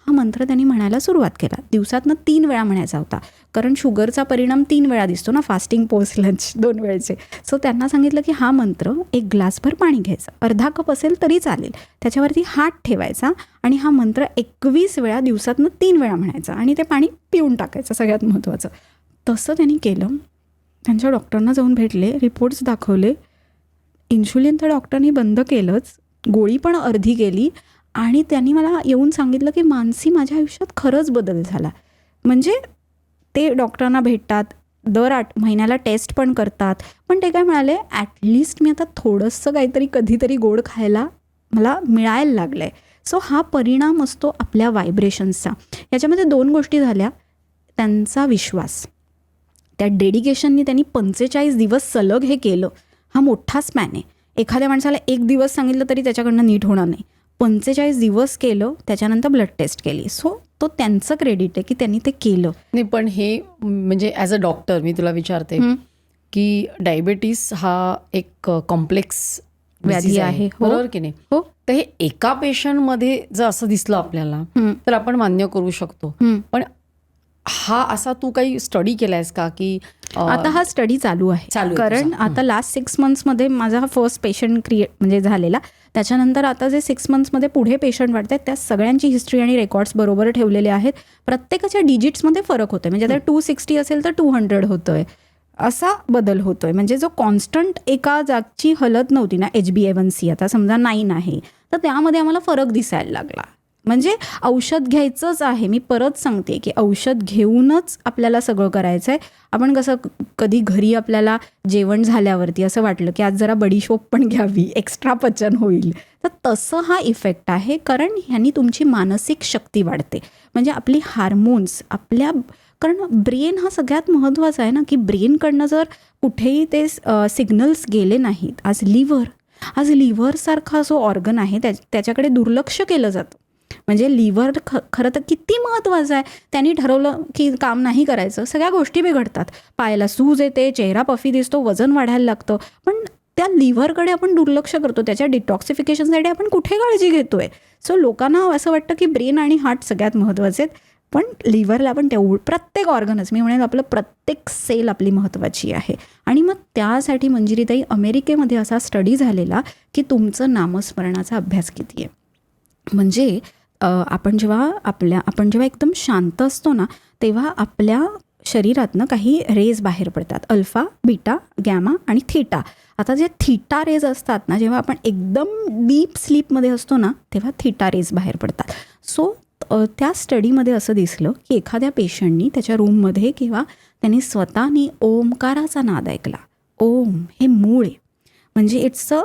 हा मंत्र त्यांनी म्हणायला सुरुवात केला. दिवसातनं 3 वेळा म्हणायचा होता, कारण शुगरचा परिणाम 3 वेळा दिसतो ना, फास्टिंग, पोस्ट लंच 2 वेळेचे. सो त्यांना सांगितलं की हा मंत्र 1 ग्लासभर पाणी घ्यायचं, अर्धा कप असेल तरी चालेल, त्याच्यावरती हात ठेवायचा आणि हा मंत्र 21 वेळा दिवसातनं 3 वेळा म्हणायचा आणि ते पाणी पिऊन टाकायचं, सगळ्यात महत्त्वाचं. तसं त्यांनी केलं. त्यांच्या डॉक्टरना जाऊन भेटले, रिपोर्ट्स दाखवले. इन्शुलिन तर डॉक्टरनी बंद केलंच, गोळी पण अर्धी गेली आणि त्यांनी मला येऊन सांगितलं की मानसी, माझ्या आयुष्यात खरंच बदल झाला. म्हणजे ते डॉक्टरांना भेटतात, दर 8 महिन्याला टेस्ट पण करतात, पण ते काय म्हणाले, ॲटलिस्ट मी आता थोडंसं काहीतरी कधीतरी गोड खायला मला मिळायला लागलं आहे. सो हा परिणाम असतो आपल्या व्हायब्रेशन्सचा. याच्यामध्ये 2 गोष्टी झाल्या. त्यांचा विश्वास, त्या डेडिकेशननी त्यांनी 45 दिवस सलग हे केलं. हा मोठा स्पॅन आहे. एखाद्या माणसाला 1 दिवस सांगितलं तरी त्याच्याकडनं नीट होणार नाही. 45 दिवस केलं, त्याच्यानंतर ब्लड टेस्ट केली. सो तो त्यांचं क्रेडिट आहे की त्यांनी ते केलं. नाही, पण हे म्हणजे ॲज अ डॉक्टर मी तुला विचारते की डायबिटीस हा एक कॉम्प्लेक्स व्याधी आहे, हो. बरोबर की नाही? हो. तर हे एका पेशंटमध्ये जर असं दिसलं आपल्याला तर आपण मान्य करू शकतो. पण हा असा तू काही स्टडी केलायस का की आता हा स्टडी चालू आहे, कारण आता लास्ट 6 मंथ्समध्ये माझा हा फर्स्ट पेशंट म्हणजे झालेला. त्याच्यानंतर आता जे 6 मंथ्समध्ये पुढे पेशंट वाढत आहेत त्या सगळ्यांची हिस्ट्री आणि रेकॉर्ड्स बरोबर ठेवलेले आहेत. प्रत्येकाच्या डिजिट्समध्ये फरक होतोय. म्हणजे आता 260 असेल तर 200 होतोय, असा बदल होतोय. म्हणजे जो कॉन्स्टंट एका जागची हलत नव्हती ना, HbA1c आता समजा 9 आहे, तर त्यामध्ये आम्हाला फरक दिसायला लागला. म्हणजे औषध घ्यायचंच आहे. मी परत सांगते की औषध घेऊनच आपल्याला सगळं करायचं आहे. आपण कसं कधी घरी आपल्याला जेवण झाल्यावरती असं वाटलं की आज जरा बडीशोप पण घ्यावी, एक्स्ट्रा पचन होईल, तर तसं हा इफेक्ट आहे. कारण ह्यांनी तुमची मानसिक शक्ती वाढते. म्हणजे आपली हार्मोन्स कारण ब्रेन हा सगळ्यात महत्त्वाचा आहे ना, की ब्रेनकडनं जर कुठेही ते सिग्नल्स गेले नाहीत. आज लिव्हरसारखा जो ऑर्गन आहे त्याच्याकडे दुर्लक्ष केलं जातं. म्हणजे लिव्हर खरं तर किती महत्त्वाचं आहे. त्यांनी ठरवलं की काम नाही करायचं, सगळ्या गोष्टी बिघडतात. पायाला सूज येते, चेहरा पफी दिसतो, वजन वाढायला लागतं. पण त्या लिव्हरकडे आपण दुर्लक्ष करतो. त्याच्या डिटॉक्सिफिकेशनसाठी आपण कुठे काळजी घेतोय. सो लोकांना असं वाटतं की ब्रेन आणि हार्ट सगळ्यात महत्त्वाचे आहेत, पण लिव्हरला पण प्रत्येक ऑर्गनच, मी म्हणेन आपलं प्रत्येक सेल आपली महत्त्वाची आहे. आणि मग त्यासाठी मंजिरीताई, अमेरिकेमध्ये असा स्टडी झालेला की तुमचं नामस्मरणाचा अभ्यास किती आहे. म्हणजे आपण जेव्हा एकदम शांत असतो ना, तेव्हा आपल्या शरीरातनं काही रेज बाहेर पडतात, अल्फा, बीटा, गॅमा आणि थीटा. आता जे थीटा रेज असतात ना, जेव्हा आपण एकदम डीप स्लीपमध्ये असतो ना, तेव्हा थीटा रेज बाहेर पडतात. सो त्या स्टडीमध्ये असं दिसलं की एखाद्या पेशंटनी त्याच्या रूममध्ये किंवा त्यांनी स्वतःनी ओमकाराचा नाद ऐकला. ओम हे मूळ आहे. म्हणजे it's a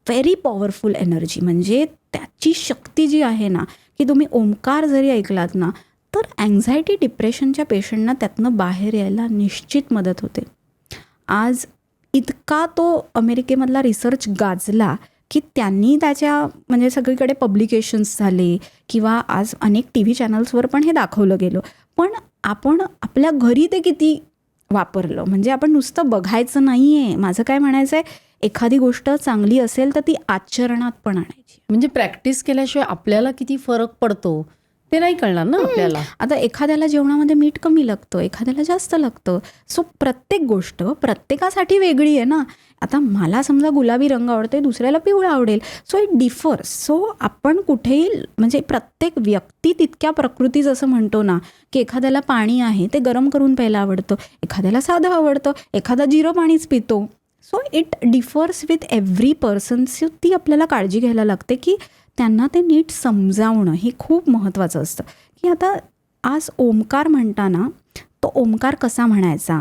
very powerful energy. म्हणजे त्याची शक्ती जी आहे ना, की तुम्ही ओमकार जरी ऐकलात ना, तर अँझायटी, डिप्रेशनच्या पेशंटना त्यातनं बाहेर यायला निश्चित मदत होते. आज इतका तो अमेरिकेमधला रिसर्च गाजला की त्यांनी म्हणजे सगळीकडे पब्लिकेशन्स झाले किंवा आज अनेक TV चॅनल्सवर पण हे दाखवलं गेलं. पण आपण आपल्या घरी ते किती वापरलं. म्हणजे आपण नुसतं बघायचं नाही आहे. माझं काय म्हणायचं आहे, एखादी गोष्ट चांगली असेल तर ती आचरणात पण आणायची. म्हणजे प्रॅक्टिस केल्याशिवाय आपल्याला किती फरक पडतो ते नाही कळणार ना आपल्याला. आता एखाद्याला जेवणामध्ये मीठ कमी लागतं, एखाद्याला जास्त लागतं. सो प्रत्येक गोष्ट प्रत्येकासाठी वेगळी आहे ना. आता मला समजा गुलाबी रंग आवडते, दुसऱ्याला पिवळा आवडेल. So it differs. सो आपण कुठेही म्हणजे प्रत्येक व्यक्ती तितक्या प्रकृती, जसं म्हणतो ना, की एखाद्याला पाणी आहे ते गरम करून प्यायला आवडतं, एखाद्याला साधं आवडतं, एखादा जिरं पाणीच पितो. So it differs with every person. So ती आपल्याला काळजी घ्यायला लागते की त्यांना ते नीट समजावणं हे खूप महत्त्वाचं असतं. की आता आज ओमकार म्हणताना तो ओमकार कसा म्हणायचा,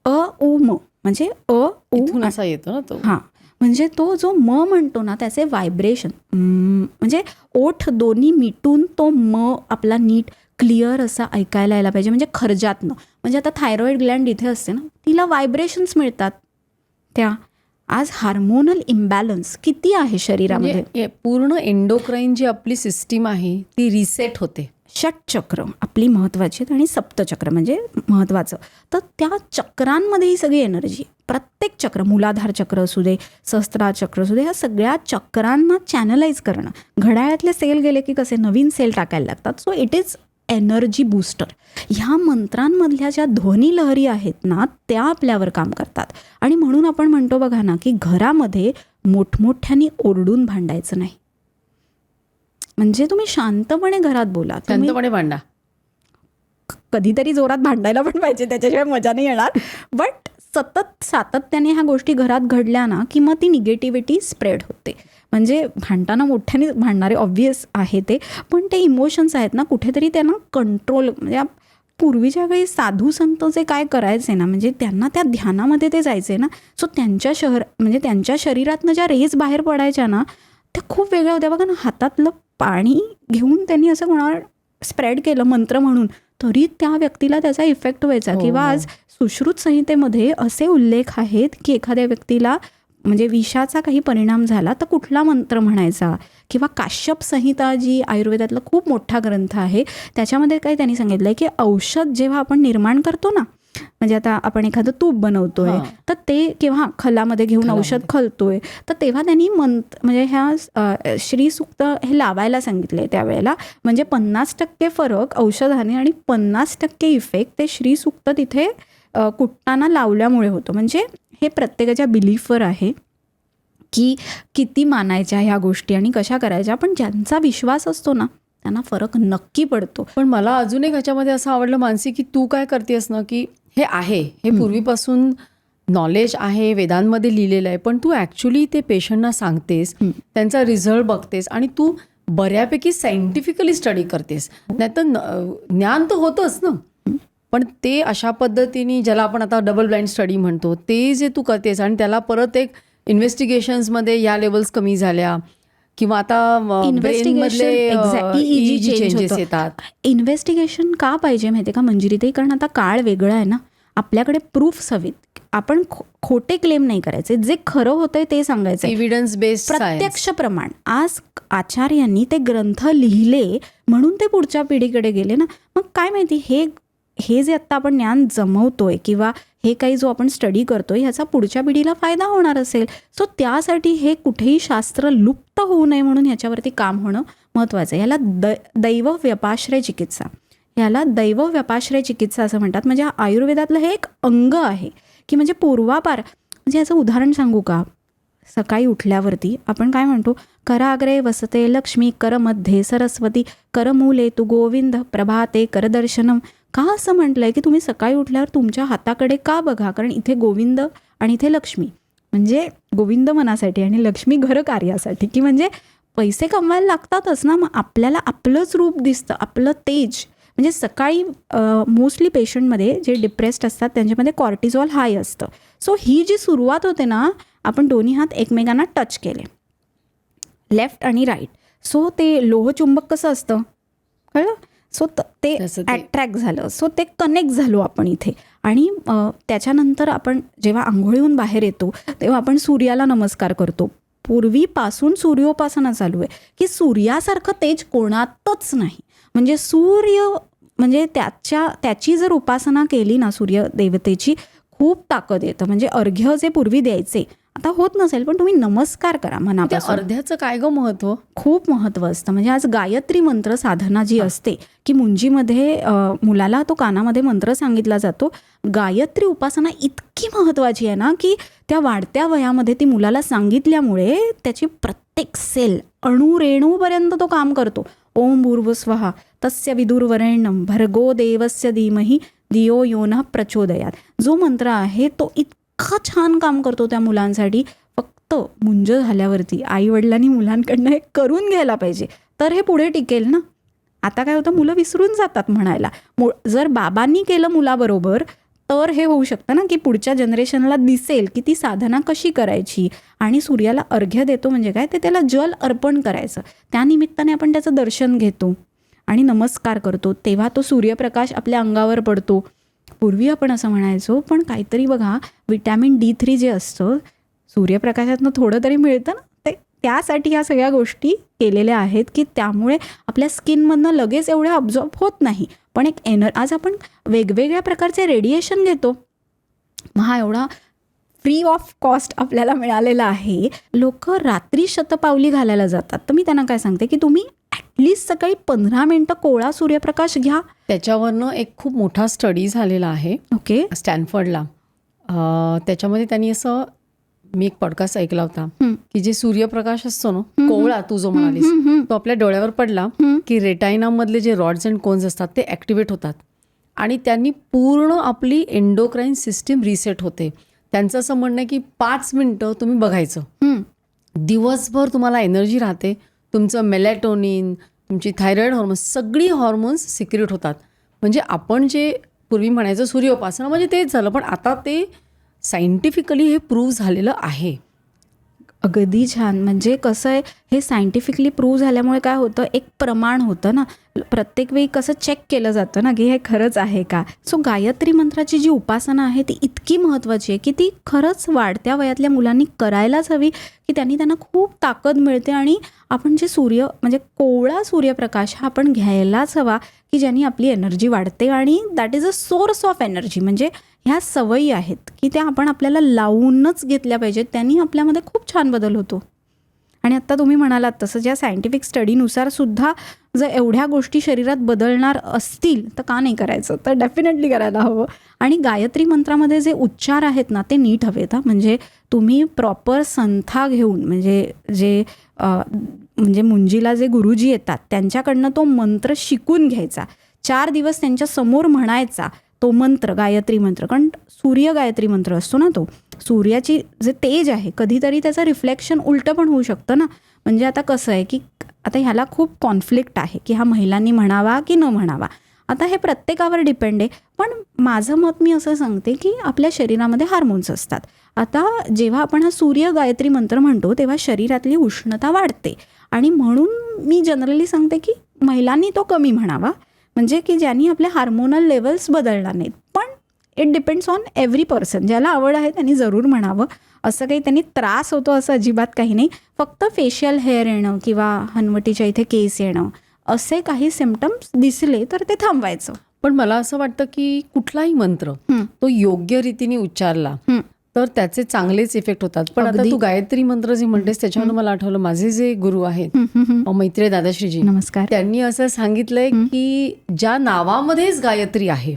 ओम म्हणजे इथून असा येतो ना तो. हां, म्हणजे तो जो म म्हणतो ना, त्याचे व्हायब्रेशन, म्हणजे ओठ दोन्ही मिटून तो म आपला नीट क्लिअर असा ऐकायला यायला पाहिजे. म्हणजे खर्जातनं. म्हणजे आता थायरॉइड ग्लँड इथे असते ना, तिला व्हायब्रेशन्स मिळतात. त्या आज हार्मोनल इम्बॅलन्स किती आहे शरीरामध्ये. पूर्ण एंडोक्राईन जी आपली सिस्टीम आहे ती रिसेट होते षटचक्र आपली महत्त्वाची आहेत आणि सप्तचक्र म्हणजे महत्त्वाचं. तर त्या चक्रांमध्ये ही सगळी एनर्जी, प्रत्येक चक्र, मूलाधार चक्र असू दे, सहस्त्रार चक्र असू दे, ह्या सगळ्या चक्रांना चॅनलाइज करणं. घड्याळातले सेल गेले की कसे नवीन सेल टाकायला लागतात. So it is energy booster. ह्या मंत्रांमधल्या ज्या ध्वनी लहरी आहेत ना, त्या आपल्यावर काम करतात. आणि म्हणून आपण म्हणतो बघा ना, की घरामध्ये मोठमोठ्याने ओरडून भांडायचं नाही. म्हणजे तुम्ही शांतपणे घरात बोला. शांतपणे भांडा. कधीतरी जोरात भांडायला पण पाहिजे, त्याच्याशिवाय मजा नाही येणार. बट सतत सातत्याने ह्या गोष्टी घरात घडल्या ना, की मग ती निगेटिव्हिटी स्प्रेड होते. म्हणजे भांडताना मोठ्याने भांडणारे ऑब्व्हियस आहे ते, पण ते इमोशन्स आहेत ना, कुठेतरी त्यांना कंट्रोल, म्हणजे पूर्वीच्या वेळी साधू संत जे काय करायचे ना, म्हणजे त्यांना त्या ध्यानामध्ये ते जायचे ना. सो त्यांच्या म्हणजे त्यांच्या शरीरातनं ज्या रेज बाहेर पडायच्या ना, त्या खूप वेगळ्या होत्या. बघा ना, हातातलं पाणी घेऊन त्यांनी असं कोणाला स्प्रेड केलं मंत्र म्हणून, तरी त्या व्यक्तीला त्याचा इफेक्ट व्हायचा. किंवा आज सुश्रुत संहितेमध्ये असे उल्लेख आहेत की एखाद्या व्यक्तीला म्हणजे विषाचा काही परिणाम झाला तर कुठला मंत्र म्हणायचा. किंवा काश्यप संहिता जी आयुर्वेदातला खूप मोठा ग्रंथ आहे, त्याच्यामध्ये काय त्यांनी सांगितलं आहे की औषध जेव्हा आपण निर्माण करतो ना, म्हणजे आता आपण एखादं तूप बनवतोय तर ते किंवा खलामध्ये घेऊन औषध खलतोय, तर तेव्हा त्यांनी म्हणजे ह्या श्रीसूक्त हे लावायला सांगितले त्यावेळेला. म्हणजे 50% फरक औषधाने आणि 50% इफेक्ट ते श्रीसूक्त तिथे कुटताना लावल्यामुळे होतो. म्हणजे हे प्रत्येकाच्या बिलीफवर आहे की किती मानायच्या ह्या गोष्टी आणि कशा करायच्या. पण ज्यांचा विश्वास असतो ना, त्यांना फरक नक्की पडतो. पण मला अजून एक ह्याच्यामध्ये असं आवडलं मानसी, की तू काय करतेस ना, की हे आहे, हे पूर्वीपासून नॉलेज आहे, वेदांमध्ये लिहिलेलं आहे, पण तू ॲक्च्युली ते पेशंटना सांगतेस, त्यांचा रिझल्ट बघतेस आणि तू बऱ्यापैकी सायंटिफिकली स्टडी करतेस. नाहीतर ज्ञान तर होतंच ना, पण ते अशा पद्धतीने ज्याला आपण आता डबल ब्लाइंड स्टडी म्हणतो, ते जे तू करतेस आणि त्याला परत एक इन्व्हेस्टिगेशन्समध्ये या लेवल्स कमी झाल्या किंवा आता ब्रेनमधले EEG चेंजेस येतात. इन्व्हेस्टिगेशन का पाहिजे माहिती आहे का मंजिरीताई? कारण आता काळ वेगळा आहे ना, आपल्याकडे प्रूफ्स हवीत. आपण खोटे क्लेम नाही करायचे, जे खरं होतंय ते सांगायचं. एव्हिडन्स बेस्ड प्रत्यक्ष प्रमाण. आज आचार्यांनी ते ग्रंथ लिहिले म्हणून ते पुढच्या पिढीकडे गेले ना. मग काय माहिती, हे जे आत्ता आपण ज्ञान जमवतोय किंवा हे काही जो आपण स्टडी करतोय ह्याचा पुढच्या पिढीला फायदा होणार असेल. सो त्यासाठी हे कुठेही शास्त्र लुप्त होऊ नये म्हणून ह्याच्यावरती काम होणं महत्त्वाचं आहे. ह्याला दैव व्यपाश्रय चिकित्सा, ह्याला दैव व्यपाश्रय चिकित्सा असं म्हणतात. म्हणजे आयुर्वेदातलं हे एक अंग आहे की म्हणजे पूर्वापार. म्हणजे याचं उदाहरण सांगू का? सकाळी उठल्यावरती आपण काय म्हणतो, कराग्रे वसते लक्ष्मी, करमध्ये सरस्वती, करमूले तू गोविंद, प्रभाते करदर्शनम. का असं म्हटलंय की तुम्ही सकाळी उठल्यावर तुमच्या हाताकडे का बघा? कारण इथे गोविंद आणि इथे लक्ष्मी, म्हणजे गोविंद मनासाठी आणि लक्ष्मी घर कार्यासाठी. की म्हणजे पैसे कमवायला लागतातच ना, मग आपल्याला आपलंच रूप दिसतं, आपलं तेज. म्हणजे सकाळी मोस्टली पेशंटमध्ये जे डिप्रेस्ड असतात त्यांच्यामध्ये कॉर्टिझॉल हाय असतं. सो ही जी सुरुवात होते ना, आपण दोन्ही हात एकमेकांना टच केले, लेफ्ट आणि राईट. सो ते लोहचुंबक कसं असतं कळलं? सो ते अट्रॅक्ट झालं, सो ते कनेक्ट झालो आपण इथे. आणि त्याच्यानंतर आपण जेव्हा आंघोळीहून बाहेर येतो तेव्हा आपण सूर्याला नमस्कार करतो. पूर्वीपासून सूर्योपासना चालू आहे की सूर्यासारखं तेज कोणातच नाही. म्हणजे सूर्य म्हणजे त्याची जर उपासना केली ना, सूर्य देवतेची, खूप ताकद येतं. म्हणजे अर्घ्य जे पूर्वी द्यायचे आता होत नसेल, पण तुम्ही नमस्कार करा मनापासून. अर्ध्याचं काय गं महत्व? खूप महत्त्व असतं. म्हणजे आज गायत्री मंत्र साधना जी असते की मुंजीमध्ये मुलाला तो कानामध्ये मंत्र सांगितला जातो. गायत्री उपासना इतकी महत्त्वाची आहे ना की त्या वाढत्या वयामध्ये ती मुलाला सांगितल्यामुळे त्याची प्रत्येक सेल अणुरेणूपर्यंत तो काम करतो. ओम भूर्भुवस्वः तस्य विदुर्वरेण्यं भर्गो देवस्य धीमहि धियो यो नः प्रचोदयात्. जो मंत्र आहे तो इतका छान काम करतो त्या मुलांसाठी. फक्त मुंज झाल्यावरती आईवडिलांनी मुलांकडनं हे करून घ्यायला पाहिजे, तर हे पुढे टिकेल ना. आता काय होतं, मुलं विसरून जातात म्हणायला. जर बाबांनी केलं मुलाबरोबर तर हे होऊ शकतं ना की पुढच्या जनरेशनला दिसेल की ती साधना कशी करायची. आणि सूर्याला अर्घ्य देतो म्हणजे काय, ते त्याला जल अर्पण करायचं. त्यानिमित्ताने आपण त्याचं दर्शन घेतो आणि नमस्कार करतो, तेव्हा तो सूर्यप्रकाश आपल्या अंगावर पडतो. पूर्वी आपण असं म्हणायचो, पण काहीतरी बघा, विटॅमिन D3 जे असतं सूर्यप्रकाशातनं थोडं तरी मिळतं ना, ते त्यासाठी ह्या सगळ्या गोष्टी केलेल्या आहेत की त्यामुळे आपल्या स्किनमधनं लगेच एवढ्या अब्झॉर्ब होत नाही. पण एक आज आपण वेगवेगळ्या प्रकारचे रेडिएशन घेतो, मग हा एवढा फ्री ऑफ कॉस्ट आपल्याला मिळालेला आहे. लोक रात्री शतपावली घालायला जातात, तर मी त्यांना काय सांगते की तुम्ही ॲटलिस्ट सकाळी 15 मिनिटं कोवळा सूर्यप्रकाश घ्या. त्याच्यावरनं एक खूप मोठा स्टडी झालेला आहे ओके. स्टॅनफर्डला. त्याच्यामध्ये त्यांनी असं, मी एक पॉडकास्ट ऐकला होता की जे सूर्यप्रकाश असतो ना, कोवळा तू जो म्हणालीस, तो आपल्या डोळ्यावर पडला की रेटायनामधले जे रॉड्स अँड कोन्स असतात ते ॲक्टिवेट होतात आणि त्यांनी पूर्ण आपली एंडोक्राईन सिस्टीम रिसेट होते. त्यांचं असं म्हणणं आहे की 5 मिनिटं तुम्ही बघायचं, दिवसभर तुम्हाला एनर्जी राहते, तुमचं मेलॅटोनिन, तुमची थायरॉइड हॉर्मोन्स, सगळी हॉर्मोन्स सिक्रेट होतात. म्हणजे आपण जे पूर्वी म्हणायचं सूर्योपासना म्हणजे तेच झालं, पण आता ते सायंटिफिकली हे प्रूव्ह झालेलं आहे. अगदी छान. म्हणजे कसं आहे, हे सायंटिफिकली प्रूव्ह झाल्यामुळे काय होतं, एक प्रमाण होतं ना, प्रत्येक वेळी कसं चेक केलं जातं ना की हे खरंच आहे का. सो गायत्री मंत्राची जी उपासना आहे ती इतकी महत्त्वाची आहे की ती खरंच वाढत्या वयातल्या मुलांनी करायलाच हवी, की त्यांना खूप ताकद मिळते. आणि आपण जे म्हणजे कोवळा सूर्यप्रकाश हा आपण घ्यायलाच हवा की ज्यांनी आपली एनर्जी वाढते आणि that is a source of energy. म्हणजे ह्या सवयी आहेत की त्या आपण आपल्याला लावूनच घेतल्या पाहिजेत, त्यांनी आपल्यामध्ये खूप छान बदल होतो. आणि आत्ता तुम्ही म्हणालात तसं ज्या सायंटिफिक स्टडीनुसार सुद्धा जर एवढ्या गोष्टी शरीरात बदलणार असतील तर का नाही करायचं, तर डेफिनेटली करायला हवं. आणि गायत्री मंत्रामध्ये जे उच्चार आहेत ना ते नीट हवेत. म्हणजे तुम्ही प्रॉपर संथा घेऊन, म्हणजे मुंजीला जे गुरुजी येतात त्यांच्याकडनं तो मंत्र शिकून घ्यायचा, 4 दिवस त्यांच्या समोर म्हणायचा तो मंत्र, गायत्री मंत्र. कारण सूर्य गायत्री मंत्र असतो ना, तो सूर्याची जे तेज आहे कधीतरी त्याचं रिफ्लेक्शन उलटं पण होऊ शकतं ना. म्हणजे आता कसं आहे की आता ह्याला खूप कॉन्फ्लिक्ट आहे की हा महिलांनी म्हणावा की न म्हणावा. आता हे प्रत्येकावर डिपेंड आहे. पण माझं मत मी असं सांगते की आपल्या शरीरामध्ये हार्मोन्स असतात. आता जेव्हा आपण हा सूर्य गायत्री मंत्र म्हणतो तेव्हा शरीरातली उष्णता वाढते आणि म्हणून मी जनरली सांगते की महिलांनी तो कमी म्हणावा, म्हणजे की ज्यांनी आपल्या हार्मोनल लेवल्स बदलणार नाहीत. पण it depends on every person. ज्याला आवड आहे त्यांनी जरूर म्हणावं. असं काही त्यांनी त्रास होतो असं अजिबात काही नाही. फक्त फेशियल हेअर येणं किंवा हनवटीच्या इथे केस येणं असे काही सिम्पटम्स दिसले तर ते थांबवायचं. पण मला असं वाटतं की कुठलाही मंत्र तो योग्य रीतीने उच्चारला तर त्याचे चांगलेच इफेक्ट होतात. पण आता तू गायत्री मंत्र जे म्हणतेस त्याच्यावर मला आठवलं, माझे जे गुरु आहेत मैत्रेय दादाश्रीजी, नमस्कार, त्यांनी असं सांगितलंय की ज्या नावामध्येच गायत्री आहे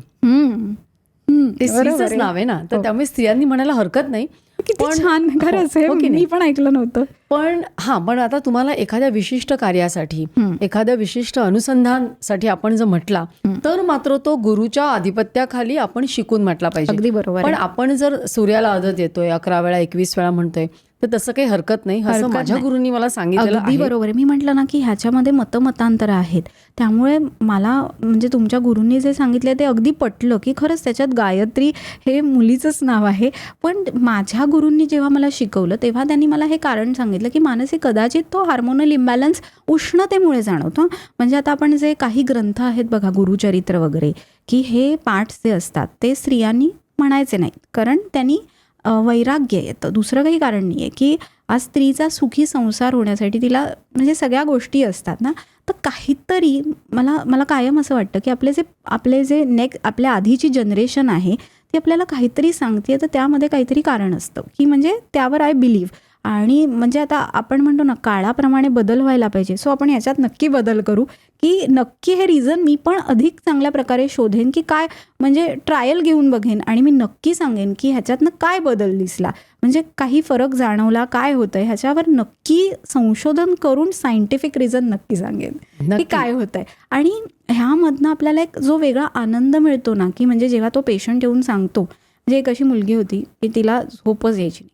ते स्त्रीचंच नाव आहे ना, तर त्यामुळे स्त्रियांनी म्हणायला हरकत नाही. किती छान, खरंच आहे, मी पण ऐकलं नव्हतं. पण आता तुम्हाला एखाद्या विशिष्ट कार्यासाठी, एखाद्या विशिष्ट अनुसंधानासाठी आपण जर म्हटला तर मात्र तो गुरुच्या आधिपत्याखाली आपण शिकून म्हटला पाहिजे. अगदी बरोबर. पण आपण जर सूर्याला आदत येतोय, 11 वेळा 21 वेळा म्हणतोय तर तसं काही हरकत नाही, असं माझ्या गुरूंनी मला सांगितलं. अगदी बरोबर आहे. मी म्हटलं ना की ह्याच्यामध्ये मतमतांतर आहेत, त्यामुळे मला म्हणजे तुमच्या गुरूंनी जे सांगितलं ते अगदी पटलं की खरंच त्याच्यात गायत्री हे मुलीचंच नाव आहे. पण माझ्या गुरूंनी जेव्हा मला शिकवलं तेव्हा त्यांनी मला हे कारण सांगितलं की मानसी कदाचित तो हार्मोनल इम्बॅलन्स उष्णतेमुळे जाणवतो. म्हणजे आता आपण जे काही ग्रंथ आहेत बघा, गुरुचरित्र वगैरे, की हे पाठ जे असतात ते स्त्रियांनी म्हणायचे नाहीत, कारण त्यांनी वैराग्य येतं, दुसरं काही कारण नाही आहे. की आज स्त्रीचा सुखी संसार होण्यासाठी तिला म्हणजे सगळ्या गोष्टी असतात ना, तर काहीतरी मला कायम असं वाटतं की आपले जे आपल्या आधीची जनरेशन आहे ती आपल्याला काहीतरी सांगते, तर त्यामध्ये काहीतरी कारण असतं की म्हणजे त्यावर आय बिलीव्ह. आणि म्हणजे आता आपण म्हणतो ना काळाप्रमाणे बदल व्हायला पाहिजे. सो आपण याच्यात नक्की बदल करू की नक्की हे रिझन मी पण अधिक चांगल्या प्रकारे शोधेन की काय, म्हणजे ट्रायल घेऊन बघेन आणि मी नक्की सांगेन की ह्याच्यातनं काय बदल दिसला, म्हणजे काही फरक जाणवला, काय होतंय ह्याच्यावर नक्की संशोधन करून सायंटिफिक रिझन नक्की सांगेन की काय होतंय. आणि ह्यामधनं आपल्याला एक जो वेगळा आनंद मिळतो ना, की म्हणजे जेव्हा तो पेशंट येऊन सांगतो, म्हणजे एक अशी मुलगी होती की तिला झोपच यायची,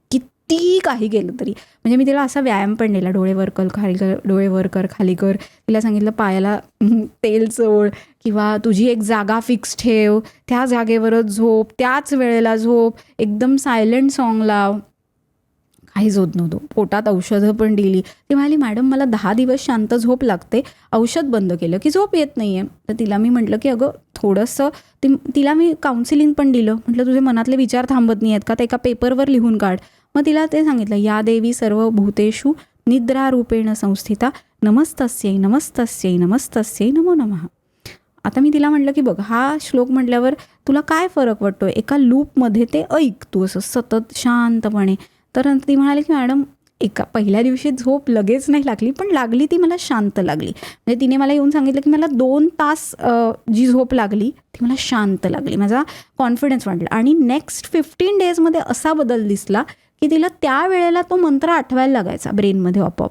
ती काही केलं तरी, म्हणजे मी तिला असा व्यायाम पण दिला, डोळे वर कर खाली कर, डोळे वर कर खाली कर, तिला सांगितलं पायाला तेल चोळ किंवा तुझी एक जागा फिक्स ठेव, त्या जागेवरच झोप, त्याच वेळेला झोप, एकदम सायलेंट सॉन्ग लाव. काहीच होत नव्हतं. पोटात औषधं पण दिली. ती म्हणाली मॅडम मला 10 दिवस शांत झोप लागते, औषध बंद केलं की झोप येत नाही आहे. तर तिला मी म्हटलं की अगं थोडंसं तिला मी काउन्सिलिंग पण दिलं. म्हटलं तुझे मनातले विचार थांबत नाही आहेत का, ते एका पेपरवर लिहून काढ. मग तिला ते सांगितलं, या देवी सर्व भूतेषु निद्रारूपेण संस्थिता नमस्तस्यै नमस्तस्यै नमस्तस्यै नमो नमः. आता मी तिला म्हटलं की बघ, हा श्लोक म्हटल्यावर तुला काय फरक वाटतो, एका लूपमध्ये ते ऐक तू असं सतत शांतपणे. तर ती म्हणाली की मॅडम एका पहिल्या दिवशी झोप लगेच नाही लागली, पण लागली ती मला शांत लागली. म्हणजे तिने मला येऊन सांगितलं की मला 2 तास जी झोप लागली ती मला शांत लागली, माझा कॉन्फिडन्स वाढला. आणि नेक्स्ट 15 डेजमध्ये असा बदल दिसला की तिला त्यावेळेला तो मंत्र आठवायला लागायचा ब्रेनमध्ये आपोआप.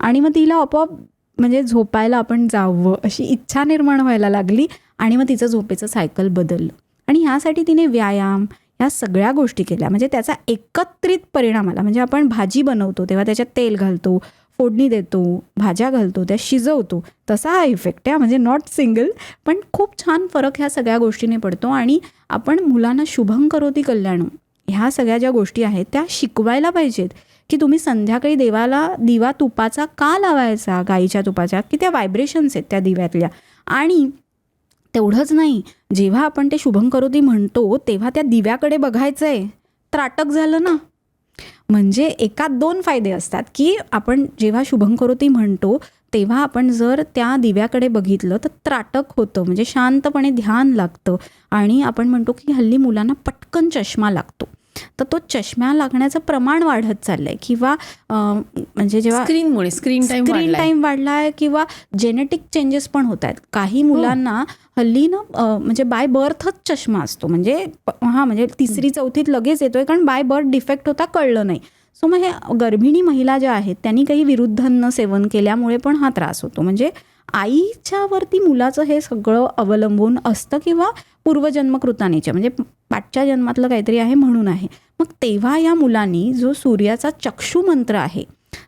आणि मग तिला आपोआप म्हणजे झोपायला आपण जावं अशी इच्छा निर्माण व्हायला लागली. आणि मग तिचं झोपेचं सायकल बदललं. आणि ह्यासाठी तिने व्यायाम ह्या सगळ्या गोष्टी केल्या. म्हणजे त्याचा एकत्रित परिणाम आला. म्हणजे आपण भाजी बनवतो तेव्हा त्याच्यात तेल घालतो, फोडणी देतो, भाज्या घालतो, त्या शिजवतो, तसा हा इफेक्ट आहे. म्हणजे नॉट सिंगल, पण खूप छान फरक ह्या सगळ्या गोष्टीने पडतो. आणि आपण मुलांना शुभं करोती कल्याणं ह्या सगळ्या ज्या गोष्टी आहेत त्या शिकवायला पाहिजेत. की तुम्ही संध्याकाळी देवाला दिवा तुपाचा का लावायचा, गाईच्या तुपाच्या, की त्या व्हायब्रेशन्स आहेत त्या दिव्यातल्या. आणि तेवढंच नाही, जेव्हा आपण ते शुभं करोती म्हणतो तेव्हा त्या दिव्याकडे बघायचं आहे, त्राटक झालं ना. म्हणजे एकात 2 फायदे असतात की आपण जेव्हा शुभं करोती म्हणतो तेव्हा आपण जर त्या दिव्याकडे बघितलं तर त्राटक होतं, म्हणजे शांतपणे ध्यान लागतं. आणि आपण म्हणतो की हल्ली मुलांना पटकन चष्मा लागतो, तर तो चष्मा लागण्याचं प्रमाण वाढत चाललंय. किंवा म्हणजे जेव्हा स्क्रीन टाईम वाढलाय किंवा जेनेटिक चेंजेस पण होत आहेत. काही मुलांना हल्ली ना म्हणजे बाय बर्थच चष्मा असतो. म्हणजे म्हणजे 3री-4थीत लगेच येतोय, कारण बाय बर्थ डिफेक्ट होता, कळलं नाही. सो मग हे गर्भिणी महिला ज्या आहेत त्यांनी काही विरुद्धांना सेवन केल्यामुळे पण हा त्रास होतो. म्हणजे आईच्यावरती मुलाचं हे सगळं अवलंबून असतं किंवा पूर्वजन्मकृतानीच्या म्हणजे पाठच्या जन्मातलं काहीतरी आहे म्हणून आहे. मग तेव्हा या मुलांनी जो सूर्याचा चक्षु मंत्र आहे,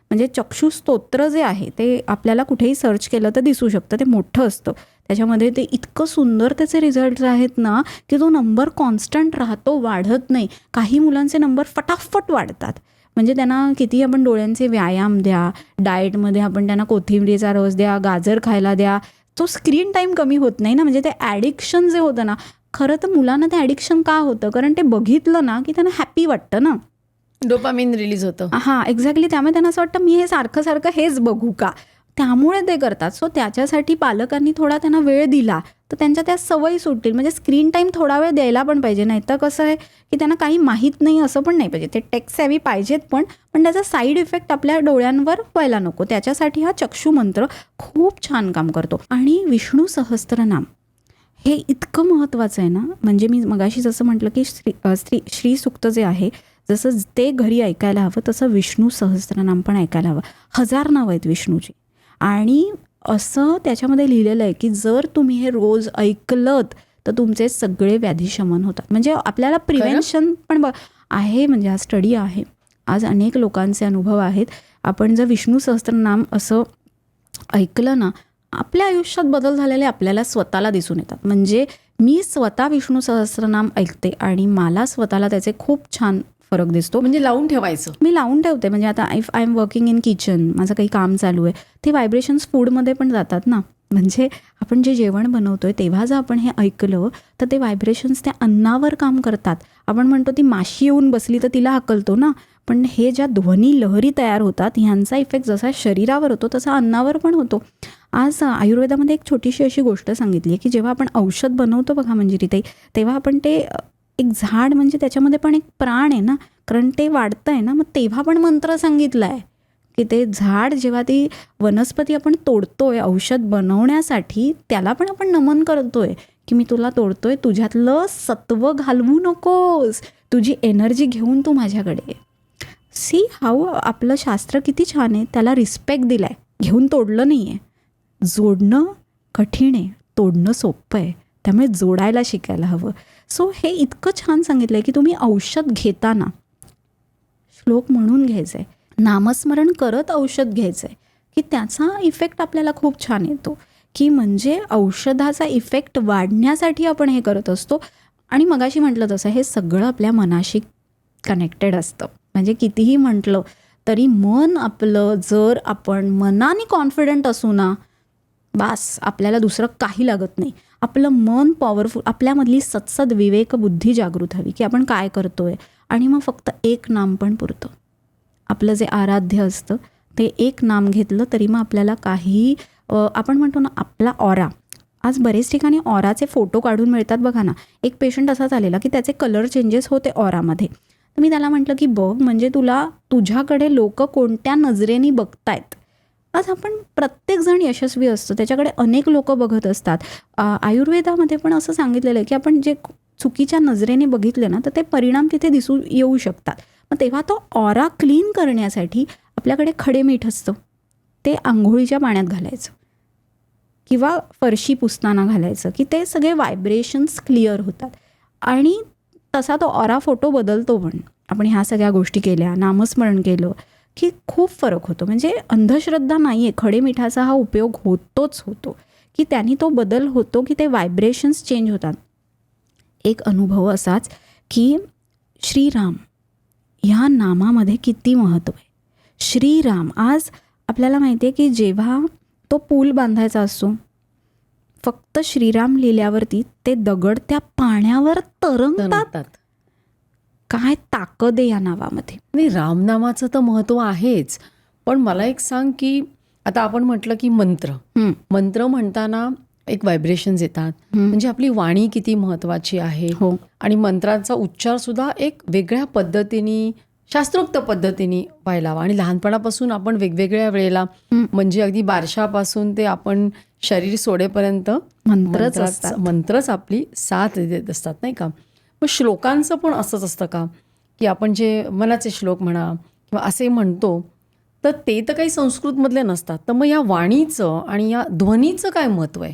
म्हणजे चक्षु स्तोत्र जे आहे ते आपल्याला कुठेही सर्च केलं तर दिसू शकतं. ते मोठं असतं, त्याच्यामध्ये ते इतकं सुंदर त्याचे रिझल्ट्स आहेत ना की तो नंबर कॉन्स्टंट राहतो, वाढत नाही. काही मुलांचे नंबर फटाफट वाढतात. म्हणजे त्यांना किती आपण डोळ्यांचे व्यायाम द्या, डाएटमध्ये आपण त्यांना कोथिंबीरीचा रस द्या, गाजर खायला द्या, तो स्क्रीन टाईम कमी होत नाही ना. म्हणजे ते ॲडिक्शन जे होतं ना, खरं तर मुलांना ते ॲडिक्शन का होतं, कारण ते बघितलं ना की त्यांना हॅपी वाटतं ना, डोपामिन रिलीज होतं. हां, एक्झॅक्टली. त्यामुळे त्यांना असं वाटतं मी हे सारखं सारखं हेच बघू का, त्यामुळे ते करतात. सो त्याच्यासाठी पालकांनी थोडा त्यांना वेळ दिला तर त्यांच्या त्या सवयी सुटतील. म्हणजे स्क्रीन टाईम थोडा वेळ द्यायला पण पाहिजे. नाही तर कसं आहे की त्यांना काही माहीत नाही असं पण नाही पाहिजे. ते टेक सॅव्ही पाहिजेत पण त्याचा साईड इफेक्ट आपल्या डोळ्यांवर व्हायला नको. त्याच्यासाठी हा चक्षु मंत्र खूप छान काम करतो. आणि विष्णू सहस्त्रनाम हे इतकं महत्त्वाचं आहे ना. म्हणजे मी मगाशी जसं म्हटलं की श्री सूक्त जे आहे, जसं ते घरी ऐकायला हवं तसं विष्णू सहस्त्रनाम पण ऐकायला हवं. 1000 नावं आहेत विष्णूची. आणि असं त्याच्यामध्ये लिहिलेलं आहे की जर तुम्ही हे रोज ऐकलत तर तुमचे सगळे व्याधी शमन होतात. म्हणजे आपल्याला प्रिव्हेन्शन पण आहे. म्हणजे हा स्टडी आहे, आज अनेक लोकांचे अनुभव आहेत. आपण जर विष्णू सहस्त्रनाम असं ऐकलं ना, आपल्या आयुष्यात बदल झालेले आपल्याला स्वतःला दिसून येतात. म्हणजे मी स्वतः विष्णू सहस्त्रनाम ऐकते आणि मला स्वतःला त्याचे खूप छान फरक दिसतो. म्हणजे लावून ठेवायचं, मी लावून ठेवते. म्हणजे आता if I am working in kitchen, माझं काही काम चालू आहे, ते व्हायब्रेशन्स फूडमध्ये पण जातात ना. म्हणजे आपण जे जेवण बनवतोय तेव्हा जर आपण हे ऐकलं तर ते व्हायब्रेशन्स त्या अन्नावर काम करतात. आपण म्हणतो ती माशी येऊन बसली तर तिला हाकलतो ना, पण हे ज्या ध्वनी लहरी तयार होतात ह्यांचा इफेक्ट जसा शरीरावर होतो तसा अन्नावर पण होतो. आज आयुर्वेदामध्ये एक छोटीशी अशी गोष्ट सांगितली आहे की जेव्हा आपण औषध बनवतो बघा मंजिरीताई, तेव्हा आपण ते एक झाड म्हणजे त्याच्यामध्ये पण एक प्राण आहे ना, कारण ते वाढतं आहे ना, मग तेव्हा पण मंत्र सांगितला आहे की ते झाड जेव्हा ती वनस्पती आपण तोडतोय औषध बनवण्यासाठी, त्याला पण आपण नमन करतोय की मी तुला तोडतोय, तुझ्यातलं सत्व घालवू नकोस, तुझी एनर्जी घेऊन तू माझ्याकडे. सी हाऊ आपलं शास्त्र किती छान आहे, त्याला रिस्पेक्ट दिलाय, घेऊन तोडलं नाही आहे. जोडणं कठीण आहे, तोडणं सोपं आहे, त्यामुळे जोडायला शिकायला हवं. सो हे इतकं छान सांगितलं आहे की तुम्ही औषध घेताना श्लोक म्हणून घ्यायचं आहे, नामस्मरण करत औषध घ्यायचं आहे की त्याचा इफेक्ट आपल्याला खूप छान येतो. की म्हणजे औषधाचा इफेक्ट वाढण्यासाठी आपण हे करत असतो. आणि मगाशी म्हटलं तसं हे सगळं आपल्या मनाशी कनेक्टेड असतं. म्हणजे कितीही म्हटलं तरी मन आपलं जर आपण मनाने कॉन्फिडंट असू ना, बास, आपल्याला दुसरं काही लागत नाही. आपलं मन पॉवरफुल, आपल्यामधली सत्सद विवेक बुद्धी जागृत हवी की आपण काय करतोय. आणि मग फक्त एक नाम पण पुरतं. आपलं जे आराध्य असतं ते एक नाम घेतलं तरी मग आपल्याला काही आपण म्हणतो ना आपला ऑरा. आज बरेच ठिकाणी ऑराचे फोटो काढून मिळतात बघा ना. एक पेशंट असाच आलेला की त्याचे कलर चेंजेस होते ऑरामध्ये. तर मी त्याला म्हटलं की बघ, म्हणजे तुझ्याकडे लोक कोणत्या नजरेने बघतायत. आज आपण प्रत्येकजण यशस्वी असतो, त्याच्याकडे अनेक लोक बघत असतात. आयुर्वेदामध्ये पण असं सांगितलेलं आहे की आपण जे चुकीच्या नजरेने बघितले ना तर ते परिणाम तिथे दिसू येऊ शकतात. मग तेव्हा तो ऑरा क्लीन करण्यासाठी आपल्याकडे खडे मीठ असतं, ते आंघोळीच्या पाण्यात घालायचं किंवा फरशी पुसताना घालायचं की ते सगळे व्हायब्रेशन्स क्लिअर होतात. आणि तसा तो ऑरा फोटो बदलतो. पण आपण ह्या सगळ्या गोष्टी केल्या, नामस्मरण केलं की खूप फरक होतो. म्हणजे अंधश्रद्धा नाही आहे, खडे मिठाचा हा उपयोग होतोच होतो की त्यांनी तो बदल होतो की ते व्हायब्रेशन्स चेंज होतात. एक अनुभव असाच की श्रीराम ह्या नामामध्ये किती महत्त्व आहे. श्रीराम, आज आपल्याला माहिती आहे की जेव्हा तो पूल बांधायचा असतो, फक्त श्रीराम लिहिल्यावरती ते दगड त्या पाण्यावर तरंगतात. काय ताकद आहे या नावामध्ये. नाही, रामनामाचं तर महत्त्व आहेच. पण मला एक सांग की आता आपण म्हटलं की मंत्र म्हणताना एक व्हायब्रेशन्स येतात. म्हणजे आपली वाणी किती महत्त्वाची आहे. हो. आणि मंत्रांचा उच्चार सुद्धा एक वेगळ्या पद्धतीने, शास्त्रोक्त पद्धतीने व्हायला हवा. आणि लहानपणापासून आपण वेगवेगळ्या वेळेला, म्हणजे अगदी बारशापासून ते आपण शरीर सोडेपर्यंत मंत्रच आपली साथ देत असतात, नाही का. मग श्लोकांचं पण असंच असतं का की आपण जे मनाचे श्लोक म्हणा किंवा असे म्हणतो तर ते तर काही संस्कृतमधले नसतात. तर मग या वाणीचं आणि या ध्वनीचं काय महत्त्व आहे?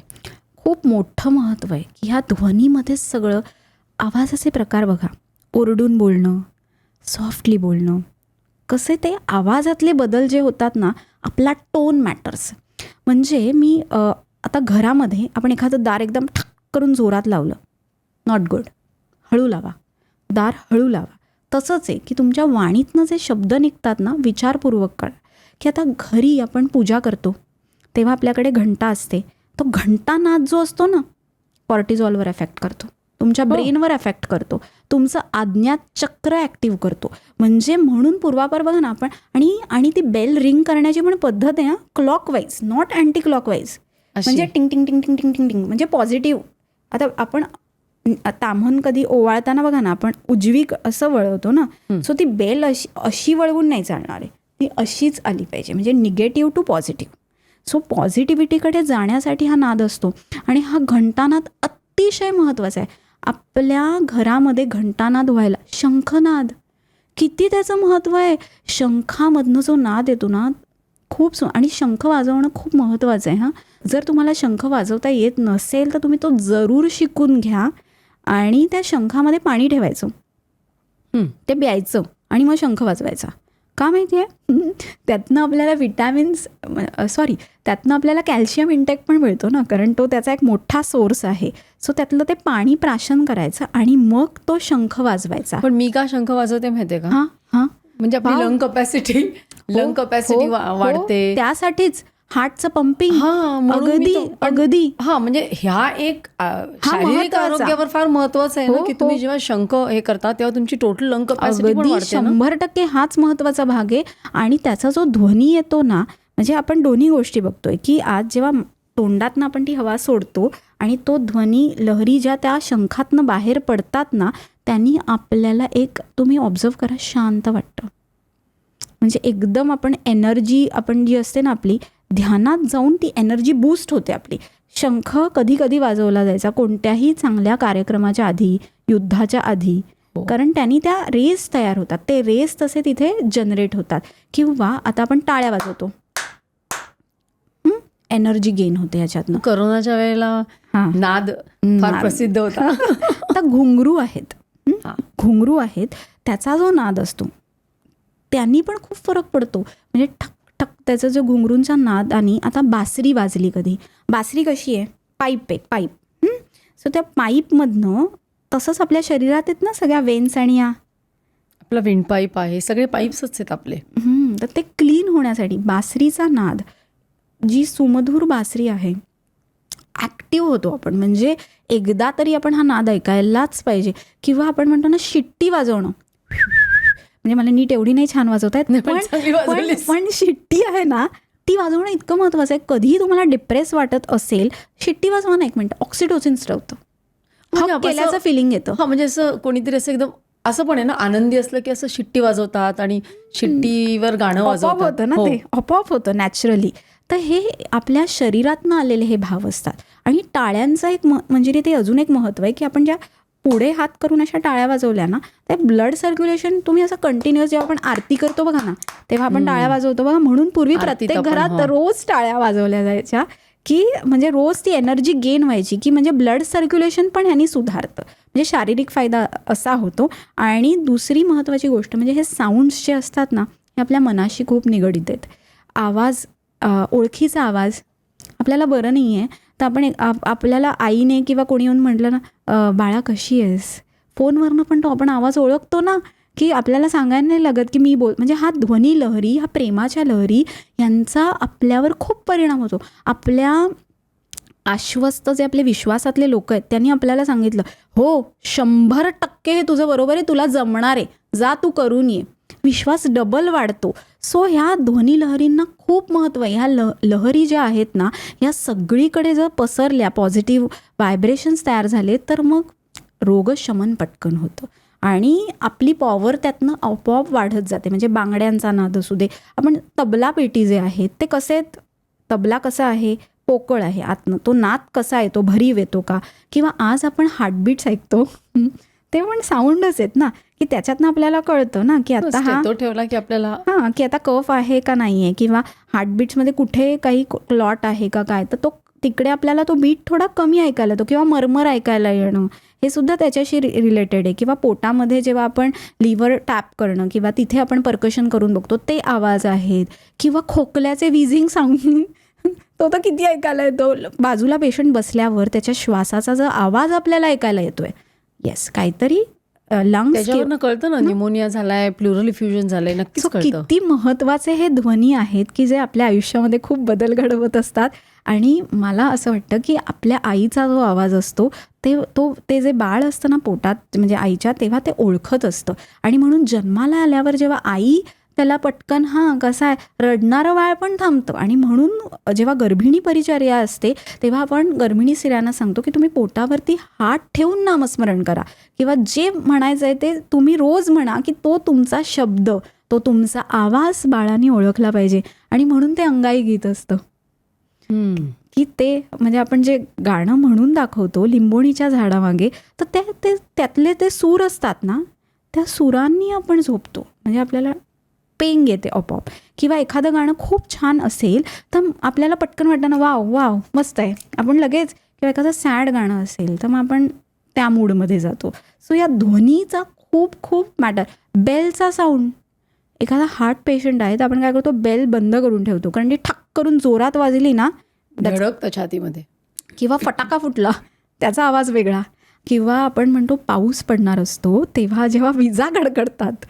खूप मोठं महत्त्व आहे की ह्या ध्वनीमध्येच सगळं. आवाजाचे प्रकार बघा, ओरडून बोलणं, सॉफ्टली बोलणं, कसे ते आवाजातले बदल जे होतात ना, आपला टोन मॅटर्स. म्हणजे मी आता घरामध्ये आपण एखादं दार एकदम ठक करून जोरात लावलं, नॉट गुड. हळू लावा, दार हळू लावा. तसंच आहे की तुमच्या वाणीतनं जे शब्द निघतात ना, विचारपूर्वक करा. की आता घरी आपण पूजा करतो तेव्हा आपल्याकडे घंटा असते. तो घंटानाद जो असतो ना, कॉर्टिझॉलवर इफेक्ट करतो, तुमच्या ब्रेनवर इफेक्ट करतो, तुमचं आज्ञात चक्र ॲक्टिव्ह करतो. म्हणजे म्हणून पूर्वापार बघा ना आपण, आणि ती बेल रिंग करण्याची पण पद्धत आहे, क्लॉकवाईज, नॉट अँटी क्लॉकवाईज. म्हणजे टिंग टिंग टिंग टिंग टिंग टिंग टिंग म्हणजे पॉझिटिव्ह. आता आपण ताम्हण कधी ओवाळताना बघा ना, आपण उजवी असं वळवतो ना, सो ती बेल अशी वळवून नाही चालणार आहे, ती अशीच आली पाहिजे. म्हणजे निगेटिव्ह टू पॉझिटिव्ह. सो पॉझिटिव्हिटीकडे जाण्यासाठी हा नाद असतो. आणि हा घंटानाद अतिशय महत्त्वाचा आहे. आपल्या घरामध्ये घंटानाद व्हायला, शंखनाद किती त्याचं महत्त्व आहे. शंखामधनं जो नाद येतो ना, खूप आणि शंख वाजवणं खूप महत्त्वाचं आहे. जर तुम्हाला शंख वाजवता येत नसेल तर तुम्ही तो जरूर शिकून घ्या. आणि त्या शंखामध्ये पाणी ठेवायचं, ते प्यायचं आणि मग शंख वाजवायचा. का माहिती आहे? त्यातनं आपल्याला त्यातनं आपल्याला कॅल्शियम इंटेक पण मिळतो ना, कारण तो त्याचा एक मोठा सोर्स आहे. सो त्यातलं ते पाणी प्राशन करायचं आणि मग तो शंख वाजवायचा. पण मी का शंख वाजवते माहिती आहे का? म्हणजे आपली लंग कपॅसिटी वाढते, त्यासाठीच हार्टचं पंपिंग. अगदी म्हणजे ह्या एक शारीरिक आरोग्यावर फार महत्वाचं आहे ना, की तुम्ही जेव्हा शंख हे करता तेव्हा तुमची टोटल लंग कपॅसिटी पण वाढते ना. 100% हाच महत्वाचा भाग आहे. आणि त्याचा जो ध्वनी येतो ना, म्हणजे आपण दोन्ही गोष्टी बघतोय की आज जेव्हा तोंडातनं आपण ती हवा सोडतो आणि तो ध्वनी लहरी ज्या त्या शंखातनं बाहेर पडतात ना, त्यांनी आपल्याला एक, तुम्ही ऑब्झर्व करा, शांत वाटतं. म्हणजे एकदम आपण एनर्जी, आपण जी असते ना आपली, ध्यानात जाऊन ती एनर्जी बूस्ट होते आपली. शंख कधी कधी वाजवला जायचा कोणत्याही चांगल्या कार्यक्रमाच्या आधी, युद्धाच्या आधी, कारण त्यांनी त्या रेस तयार होतात, ते रेस तसे तिथे जनरेट होतात. किंवा आता आपण टाळ्या वाजवतो, एनर्जी गेन होते ह्याच्यातनं. करोनाच्या वेळेला नाद फार प्रसिद्ध होता. आता घुंगरू आहेत, त्याचा जो नाद असतो त्यांनी पण खूप फरक पडतो. म्हणजे ठक ठक त्याचा जो घुंगरूंचा नाद. आणि आता बासरी वाजली कधी, बासरी कशी आहे, पाईप. सो त्या पाईपमधनं तसंच आपल्या शरीरात आहेत ना सगळ्या वेन्स, आणि आपला विंडपाईप आहे, सगळे पाईप्सच आहेत आपले. तर ते क्लीन होण्यासाठी बासरीचा नाद, जी सुमधुर बासरी आहे, ॲक्टिव्ह होतो आपण. म्हणजे एकदा तरी आपण हा नाद ऐकायलाच पाहिजे. किंवा आपण म्हणतो ना शिट्टी वाजवणं, म्हणजे मला नीट एवढी नाही छान वाजवता येत, नाही, पण चांगली वाजवलीस. पण शिट्टी आहे ना ती वाजवणं इतकं महत्वाचं आहे. कधीही तुम्हाला डिप्रेस वाटत असेल, शिट्टी वाजवा ना 1 मिनिट, ऑक्सिटोसिन स्त्रवतं, म्हणजे हक आपण केल्याचं असं- फिलिंग येतं. हा, म्हणजे असं कोणीतरी असं एकदम असं पण आहे ना, आनंदी असलं की असं शिट्टी वाजवतात आणि शिट्टीवर गाणं आपोआप वाजवतात. होतं ना हो. ते, आपोआप होतं नॅचरली. तर हे आपल्या शरीरातनं आलेले हे भाव असतात. आणि टाळ्यांचं एक म्हणजे ते अजून एक महत्व आहे की आपण ज्या पुढे हात करून अशा टाळ्या वाजवल्या ना, ते ब्लड सर्क्युलेशन तुम्ही असं कंटिन्युअस जेव्हा आपण आरती करतो बघा ना, तेव्हा आपण टाळ्या वाजवतो बघा. म्हणून पूर्वी आरतीत प्रत्येक आपण, घरात हो. रोज टाळ्या वाजवल्या जायच्या की म्हणजे रोज ती एनर्जी गेन व्हायची, की म्हणजे ब्लड सर्क्युलेशन पण ह्यानी सुधारतं. म्हणजे शारीरिक फायदा असा होतो. आणि दुसरी महत्त्वाची गोष्ट म्हणजे हे साऊंड्स जे असतात ना, हे आपल्या मनाशी खूप निगडीत आहेत. आवाज, ओळखीचा आवाज आपल्याला बरं नाही आहे तर आपण आपल्याला आईने किंवा कोणी येऊन म्हटलं ना, बाळा कशी आहेस, फोनवरनं पण तो आपण आवाज ओळखतो ना, की आपल्याला सांगायला नाही लागत की मी म्हणजे हा ध्वनी लहरी, हा प्रेमाच्या लहरी यांचा आपल्यावर खूप परिणाम होतो. आपल्या आश्वस्त जे आपले विश्वासातले लोक आहेत त्यांनी आपल्याला सांगितलं, हो 100% हे तुझं बरोबर आहे, तुला जमणार आहे, जा तू करून ये. विश्वास डबल वाढतो. सो ह्या ध्वनी लहरींना खूप महत्त्व आहे. ह्या लहरी ज्या आहेत ना, या सगळीकडे जर पसरल्या, पॉझिटिव्ह व्हायब्रेशन्स तयार झाले तर मग रोगशमन पटकन होतं आणि आपली पॉवर त्यातनं आपोआप वाढत जाते. म्हणजे बांगड्यांचा नाद असू दे, आपण तबला पेटी जे आहेत ते कसे आहेत, तबला कसा आहे, पोकळ आहे आतनं, तो नाद कसा येतो, भरीव येतो का, किंवा आज आपण हार्टबीट्स ऐकतो ते पण साऊंडच आहेत ना, की त्याच्यातनं आपल्याला कळतं ना की आता हा तो ठेवला की आपल्याला हां, की आता कफ आहे का नाही आहे, किंवा हार्टबीट्समध्ये कुठे काही क्लॉट आहे का काय, तर तो तिकडे आपल्याला तो बीट थोडा कमी ऐकायला येतो, किंवा मरमर ऐकायला येणं हे सुद्धा त्याच्याशी रिलेटेड आहे. किंवा पोटामध्ये जेव्हा आपण लिव्हर टॅप करणं किंवा तिथे आपण पर्कशन करून बघतो ते आवाज आहेत. किंवा खोकल्याचे विझिंग साऊंड तो तर किती ऐकायला येतो. बाजूला पेशंट बसल्यावर त्याच्या श्वासाचा जो आवाज आपल्याला ऐकायला येतोय, येस काहीतरी लंग्स त्याच्यावरनं कळतं ना, न्यूमोनिया झालाय, प्लुरल इफ्युजन झालंय, नक्कीच कळतं. किती महत्त्वाचे हे ध्वनी आहेत की जे आपल्या आयुष्यामध्ये खूप बदल घडवत असतात. आणि मला असं वाटतं की आपल्या आईचा जो आवाज असतो ते जे बाळ असतं ना पोटात म्हणजे आईच्या, तेव्हा ते ओळखत असतं. आणि म्हणून जन्माला आल्यावर जेव्हा आई त्याला पटकन हां कसा आहे, रडणारं बाळ पण थांबतं. आणि म्हणून जेव्हा गर्भिणी परिचर्या असते तेव्हा आपण गर्भिणी स्त्रियांना सांगतो की तुम्ही पोटावरती हात ठेवून नामस्मरण करा, किंवा जे म्हणायचं आहे ते तुम्ही रोज म्हणा, की तो तुमचा शब्द, तो तुमचा आवाज बाळाने ओळखला पाहिजे. आणि म्हणून ते अंगाई गीत असतं की ते म्हणजे आपण जे गाणं म्हणून दाखवतो लिंबोणीच्या झाडामागे, तर त्यातले ते सूर असतात ना, त्या सुरांनी आपण झोपतो. म्हणजे आपल्याला पेंग येते आपोआप. किंवा एखादं गाणं खूप छान असेल तर आपल्याला पटकन वाटतं ना, वाव वाव मस्त आहे, आपण लगेच, किंवा एखादं सॅड गाणं असेल तर मग आपण त्या मूडमध्ये जातो. सो या ध्वनीचा खूप खूप मॅटर. बेलचा साऊंड, एखादा हार्ट पेशंट आहे तर आपण काय करतो, बेल बंद करून ठेवतो, कारण ती ठक करून जोरात वाजली ना, धडकतं छातीमध्ये. किंवा फटाका फुटला त्याचा आवाज वेगळा. किंवा आपण म्हणतो पाऊस पडणार असतो तेव्हा जेव्हा विजा कडकडतात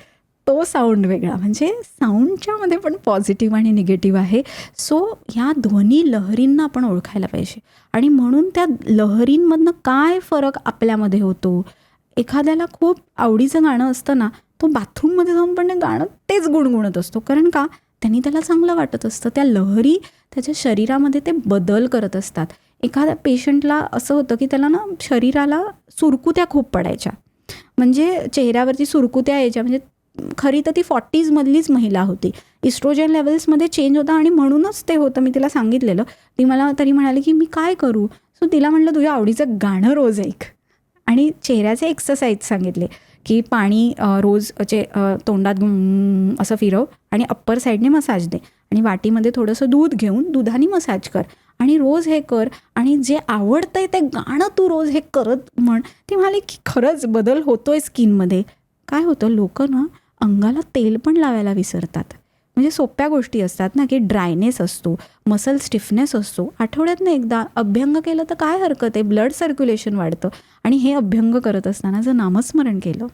तो साऊंड वेगळा. म्हणजे साऊंडच्यामध्ये पण पॉझिटिव्ह आणि निगेटिव्ह आहे. सो ह्या ध्वनी लहरींना आपण ओळखायला पाहिजे. आणि म्हणून त्या लहरींमधनं काय फरक आपल्यामध्ये होतो. एखाद्याला खूप आवडीचं गाणं असतं ना, तो बाथरूममध्ये जाऊन पण ते गाणं तेच गुणगुणत असतो. कारण का, त्यांनी त्याला चांगलं वाटत असतं. त्या लहरी त्याच्या शरीरामध्ये ते बदल करत असतात. एखाद्या पेशंटला असं होतं की त्याला ना शरीराला सुरकुत्या खूप पडायच्या, म्हणजे चेहऱ्यावरती सुरकुत्या यायच्या. म्हणजे खरी तर ती 40s मधलीच महिला होती. इस्ट्रोजन लेवल्समध्ये चेंज होता आणि म्हणूनच ते होतं. मी तिला सांगितलेलं, ती मला तरी म्हणाली की मी काय करू. सो तिला म्हटलं तुझ्या आवडीचं गाणं रोज ऐक. आणि चेहऱ्याचे एक्सरसाइज सांगितले की पाणी रोज तोंडात असं फिरव आणि अप्पर साईडने मसाज दे, आणि वाटीमध्ये थोडंसं दूध घेऊन दुधाने मसाज कर, आणि रोज हे कर, आणि जे आवडतंय ते गाणं तू रोज हे करत म्हण. ती म्हणाली की खरंच बदल होतोय स्किनमध्ये. काय होतं, लोक ना अंगाला तेल पण लावायला विसरतात. म्हणजे सोप्या गोष्टी असतात ना, की ड्रायनेस असतो, मसल स्टिफनेस असतो, आठवड्यातनं एकदा अभ्यंग केलं तर काय हरकत आहे, ब्लड सर्क्युलेशन वाढतं. आणि हे अभ्यंग करत असताना जर नामस्मरण केलं,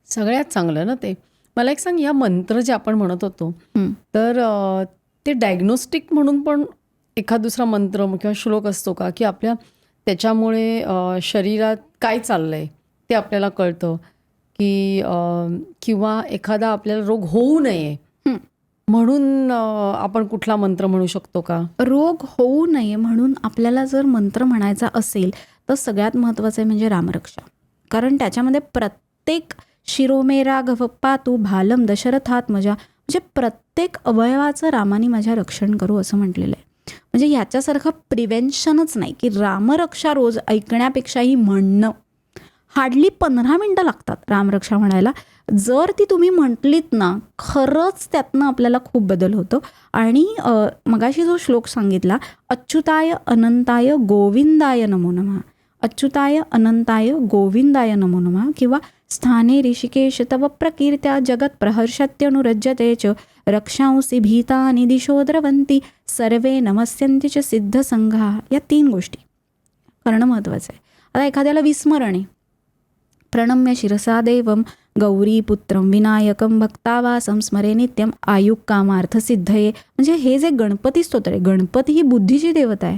सगळ्यात चांगलं ना ते. मला एक सांग, या मंत्र जे आपण म्हणत होतो तर ते डायग्नोस्टिक म्हणून पण एखाद दुसरा मंत्र किंवा श्लोक असतो का, की आपल्या त्याच्यामुळे शरीरात काय चाललंय ते आपल्याला कळतं. की किंवा एखादा आपल्याला रोग होऊ नये हं. म्हणून आपण कुठला मंत्र म्हणू शकतो का? रोग होऊ नये म्हणून आपल्याला जर मंत्र म्हणायचा असेल तर सगळ्यात महत्त्वाचं आहे म्हणजे रामरक्षा. कारण त्याच्यामध्ये प्रत्येक शिरोमेरा गवप्पातू भालम दशरथात्मजा म्हणजे प्रत्येक अवयवाचं रामाने माझ्या रक्षण करू असं म्हटलेलं आहे. म्हणजे ह्याच्यासारखं प्रिव्हेन्शनच नाही की रामरक्षा रोज ऐकण्यापेक्षाही म्हणणं. हार्डली 15 मिनटं लागतात रामरक्षा म्हणायला. जर ती तुम्ही म्हटलीत ना खरंच त्यातनं आपल्याला खूप बदल होतो. आणि मगाशी जो श्लोक सांगितला अच्युताय अनंताय गोविंदाय नमो नमः, अच्युताय अनंताय गोविंदाय नमो नमः किंवा स्थाने ऋषिकेश तव प्रकीर्त्या जगत प्रहर्षत्यनुरज्यते च रक्षांसी भीतानि दिशो द्रवंती सर्वे नमस्यन्ति च सिद्धसंघा. या 3 गोष्टी करणं महत्त्वाचं आहे. आता एखाद्याला विस्मरण आहे, प्रणम्य शिरसा देवम गौरीपुत्रं विनायकं भक्तावासं स्मरे नित्यम आयुः कामार्थसिद्धये. म्हणजे हे जे गणपती स्तोत्र आहे, गणपती ही बुद्धीची देवता आहे.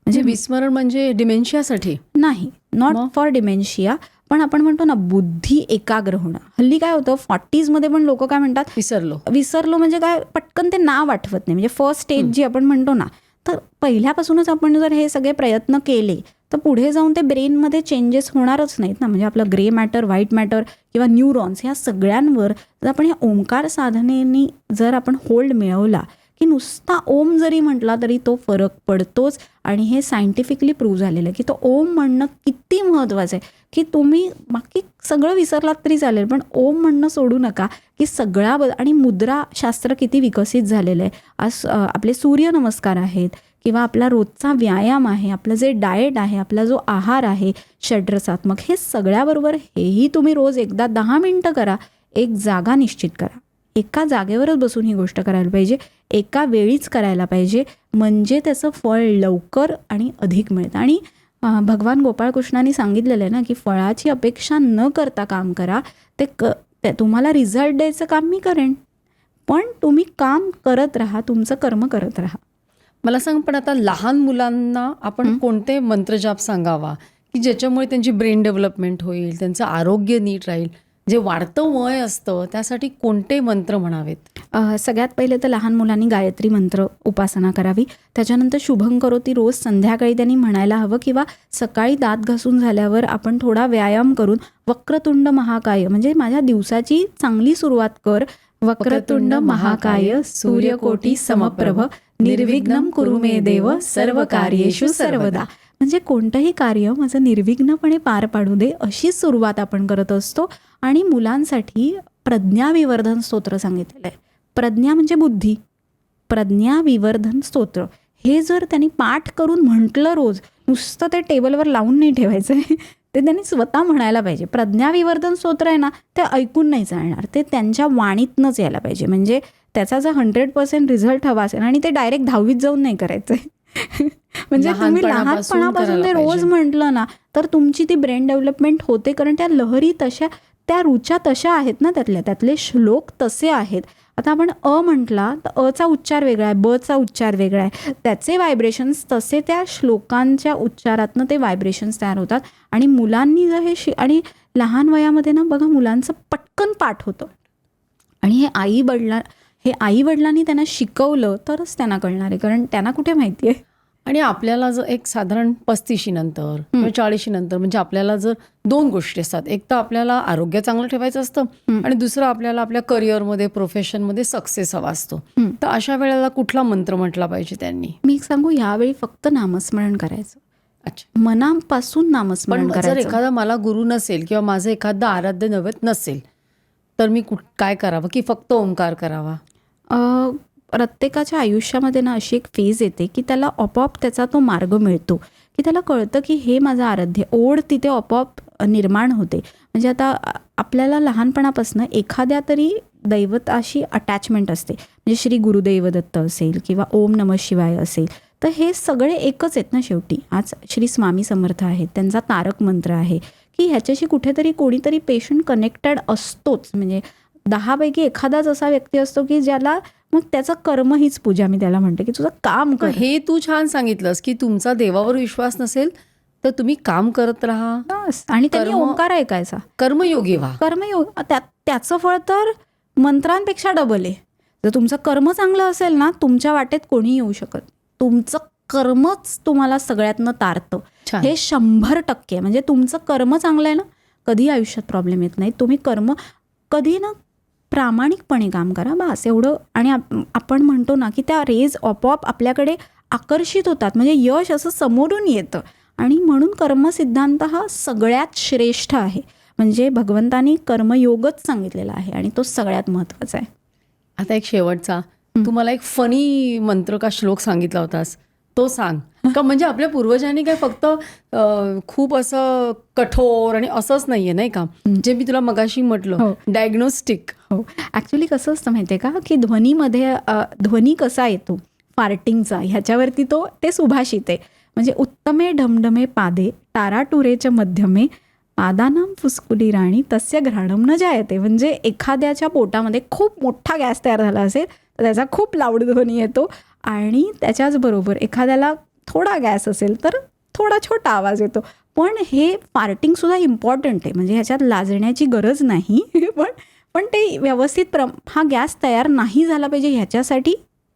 म्हणजे विस्मरण म्हणजे डिमेन्शियासाठी नाही, नॉट मग? फॉर डिमेन्शिया, पण आपण म्हणतो ना बुद्धी एकाग्र होणं. हल्ली काय होतं 40s मध्ये पण लोक काय म्हणतात विसरलो म्हणजे काय पटकन ते नाव आठवत नाही. म्हणजे फर्स्ट स्टेज जी आपण म्हणतो ना, तर पहिल्यापासूनच आपण जर हे सगळे प्रयत्न केले तर पुढे जाऊन ते ब्रेनमध्ये चेंजेस होणारच नाहीत ना. म्हणजे आपलं ग्रे मॅटर, व्हाईट मॅटर किंवा न्यूरॉन्स ह्या सगळ्यांवर जर आपण ह्या ओंकार साधनेने जर आपण होल्ड मिळवला की नुसता ओम जरी म्हटला तरी तो फरक पडतोच. आणि हे सायंटिफिकली प्रूव्ह झालेलं आहे की तो ओम म्हणणं किती महत्त्वाचं आहे. की तुम्ही बाकी सगळं विसरलात तरी चालेल पण ओम म्हणणं सोडू नका. की सगळ्या आणि मुद्राशास्त्र किती विकसित झालेलं आहे. आज आपले सूर्यनमस्कार आहेत किंवा आपला रोजचा व्यायाम आहे, आपलं जे डाएट आहे, आपला जो आहार आहे षड्रसात्मक, हे सगळ्याबरोबर हेही तुम्ही रोज एकदा 10 मिनटं करा. एक जागा निश्चित करा, एका जागेवरच बसून ही गोष्ट करायला पाहिजे, एका वेळीच करायला पाहिजे. म्हणजे त्याचं फळ लवकर आणि अधिक मिळतं. आणि भगवान गोपाळकृष्णांनी सांगितलेलं आहे ना की फळाची अपेक्षा न करता काम करा. ते तुम्हाला रिझल्ट द्यायचं काम मी करेन, पण तुम्ही काम करत राहा, तुमचं कर्म करत राहा. मला सांग, पण आता लहान मुलांना आपण कोणते मंत्रजाप सांगावा की ज्याच्यामुळे त्यांची ब्रेन डेव्हलपमेंट होईल, त्यांचं आरोग्य नीट राहील? जे वाढतं वय असतं त्यासाठी कोणते मंत्र म्हणावेत? सगळ्यात पहिले तर लहान मुलांनी गायत्री मंत्र उपासना करावी. त्याच्यानंतर शुभं करोती रोज संध्याकाळी त्यांनी म्हणायला हवं किंवा सकाळी दात घासून झाल्यावर आपण थोडा व्यायाम करून वक्रतुंड महाकाय म्हणजे माझ्या दिवसाची चांगली सुरुवात कर. वक्रतुंड महाकाय सूर्यकोटी समप्रभ निर्विघ्नं कुरु मे देव सर्व कार्येषु सर्वदा. म्हणजे कोणतंही कार्य माझं निर्विघ्नपणे पार पाडू दे अशी सुरुवात आपण करत असतो. आणि मुलांसाठी प्रज्ञाविवर्धन स्तोत्र सांगितलेलं आहे. प्रज्ञा म्हणजे बुद्धी, प्रज्ञाविवर्धन स्तोत्र हे जर त्यांनी पाठ करून म्हटलं रोज, नुसतं ते टेबलवर लावून नाही ठेवायचं आहे, ते त्यांनी स्वतः म्हणायला पाहिजे. प्रज्ञाविवर्धन स्तोत्र आहे ना ते ऐकून नाही चालणार, ते त्यांच्या वाणीतनंच यायला पाहिजे. म्हणजे त्याचा जर 100% रिझल्ट हवा असेल आणि ते डायरेक्ट 10वीत जाऊन नाही करायचं आहे. म्हणजे तुम्ही लहानपणापासून ते रोज म्हटलं ना तर तुमची ती ब्रेन डेव्हलपमेंट होते. कारण त्या लहरी तशा, त्या रुचा तशा आहेत ना, त्यातले श्लोक तसे आहेत. आता आपण म्हटला तर अचा उच्चार वेगळा आहे, बचा उच्चार वेगळा आहे, त्याचे व्हायब्रेशन्स तसे त्या श्लोकांच्या उच्चारातनं ते व्हायब्रेशन्स तयार होतात. आणि मुलांनी जर हे आणि लहान वयामध्ये ना बघा मुलांचं पटकन पाठ होतं. आणि हे आई वडिलांनी त्यांना शिकवलं तरच त्यांना कळणार आहे, कारण त्यांना कुठे माहिती आहे. आणि आपल्याला जर एक साधारण 35 नंतर किंवा 40 नंतर म्हणजे आपल्याला जर 2 गोष्टी असतात, एक तर आपल्याला आरोग्य चांगलं ठेवायचं असतं आणि दुसरं आपल्याला आपल्या करिअरमध्ये प्रोफेशनमध्ये सक्सेस हवा असतो. तर अशा वेळेला कुठला मंत्र म्हटला पाहिजे त्यांनी? मी सांगू, यावेळी फक्त नामस्मरण करायचं. अच्छा, मनापासून नामस्मरण पण जर एखादा मला गुरु नसेल किंवा माझं एखादं आराध्य नव्हत नसेल तर मी काय करावं की फक्त ओंकार करावा? प्रत्येकाच्या आयुष्यामध्ये ना अशी एक फेज येते की त्याला आपोआप त्याचा तो मार्ग मिळतो, की त्याला कळतं की हे माझं आराध्य. ओढ तिथे आपोआप निर्माण होते. म्हणजे आता आपल्याला लहानपणापासून एखाद्या तरी दैवताशी अटॅचमेंट असते. म्हणजे श्री गुरुदेव दत्त असेल किंवा ओम नमः शिवाय असेल, तर हे सगळे एकच आहेत ना शेवटी. आज श्री स्वामी समर्थ आहेत, त्यांचा तारक मंत्र आहे की ह्याच्याशी कुठेतरी कोणीतरी पेशंट कनेक्टेड असतोच. म्हणजे 10 पैकी एखादाच असा व्यक्ती असतो की ज्याला मग त्याचं कर्म हीच पूजा, मी त्याला म्हणते की तुझं काम कर. हे तू छान सांगितलंस की तुमचा देवावर विश्वास नसेल तर तुम्ही काम करत राहा, बस. आणि त्यांनी कर्म- ओंकार ऐकायचा. कर्मयोगी व्हा. कर्मयोग त्याचं फळ तर मंत्रांपेक्षा डबल आहे. जर तुमचं कर्म चांगलं असेल ना, तुमच्या वाटेत कोणी येऊ शकत. तुमचं कर्मच तुम्हाला सगळ्यातनं तारतं. छान. हे 100% म्हणजे तुमचं कर्म चांगलं आहे ना, कधी आयुष्यात प्रॉब्लेम येत नाही. तुम्ही कर्म कधी ना प्रामाणिकपणे काम करा, बस एवढं. आणि आपण म्हणतो ना की त्या रेज आपोआप आपल्याकडे आकर्षित होतात, म्हणजे यश असं समोरून येतं. आणि म्हणून कर्मसिद्धांत हा सगळ्यात श्रेष्ठ आहे. म्हणजे भगवंतानी कर्मयोगच सांगितलेला आहे आणि तो सगळ्यात महत्त्वाचा आहे. आता एक शेवटचा, तू मला एक फनी मंत्र का श्लोक सांगितला होतास, तो सांग. का म्हणजे आपल्या पूर्वजांनी काय फक्त खूप असं कठोर आणि असंच नाहीये, नाही का, जे मी तुला मगाशी म्हटलं, हो. डायग्नोस्टिक. हो, ॲक्च्युली कसं असतं माहिती आहे का, की ध्वनीमध्ये ध्वनी कसा येतो फार्टिंगचा, ह्याच्यावरती ते सुभाषित आहे. म्हणजे उत्तमे ढमढमे पादे टाराटुरेच्या मध्यमे पादानाम फुसकुली राणी तस्य घ्राणम न जायते. म्हणजे एखाद्याच्या पोटामध्ये खूप मोठा गॅस तयार झाला असेल तर त्याचा खूप लाऊड ध्वनी येतो. आणि त्याच्याचबरोबर एखाद्याला थोडा गॅस असेल तर थोडा छोटा आवाज येतो. पण हे फार्टिंगसुद्धा इम्पॉर्टंट आहे. म्हणजे ह्याच्यात लाजण्याची गरज नाही. पण ते व्यवस्थित हा गॅस तयार नाही झाला पाहिजे, ह्याच्यासाठी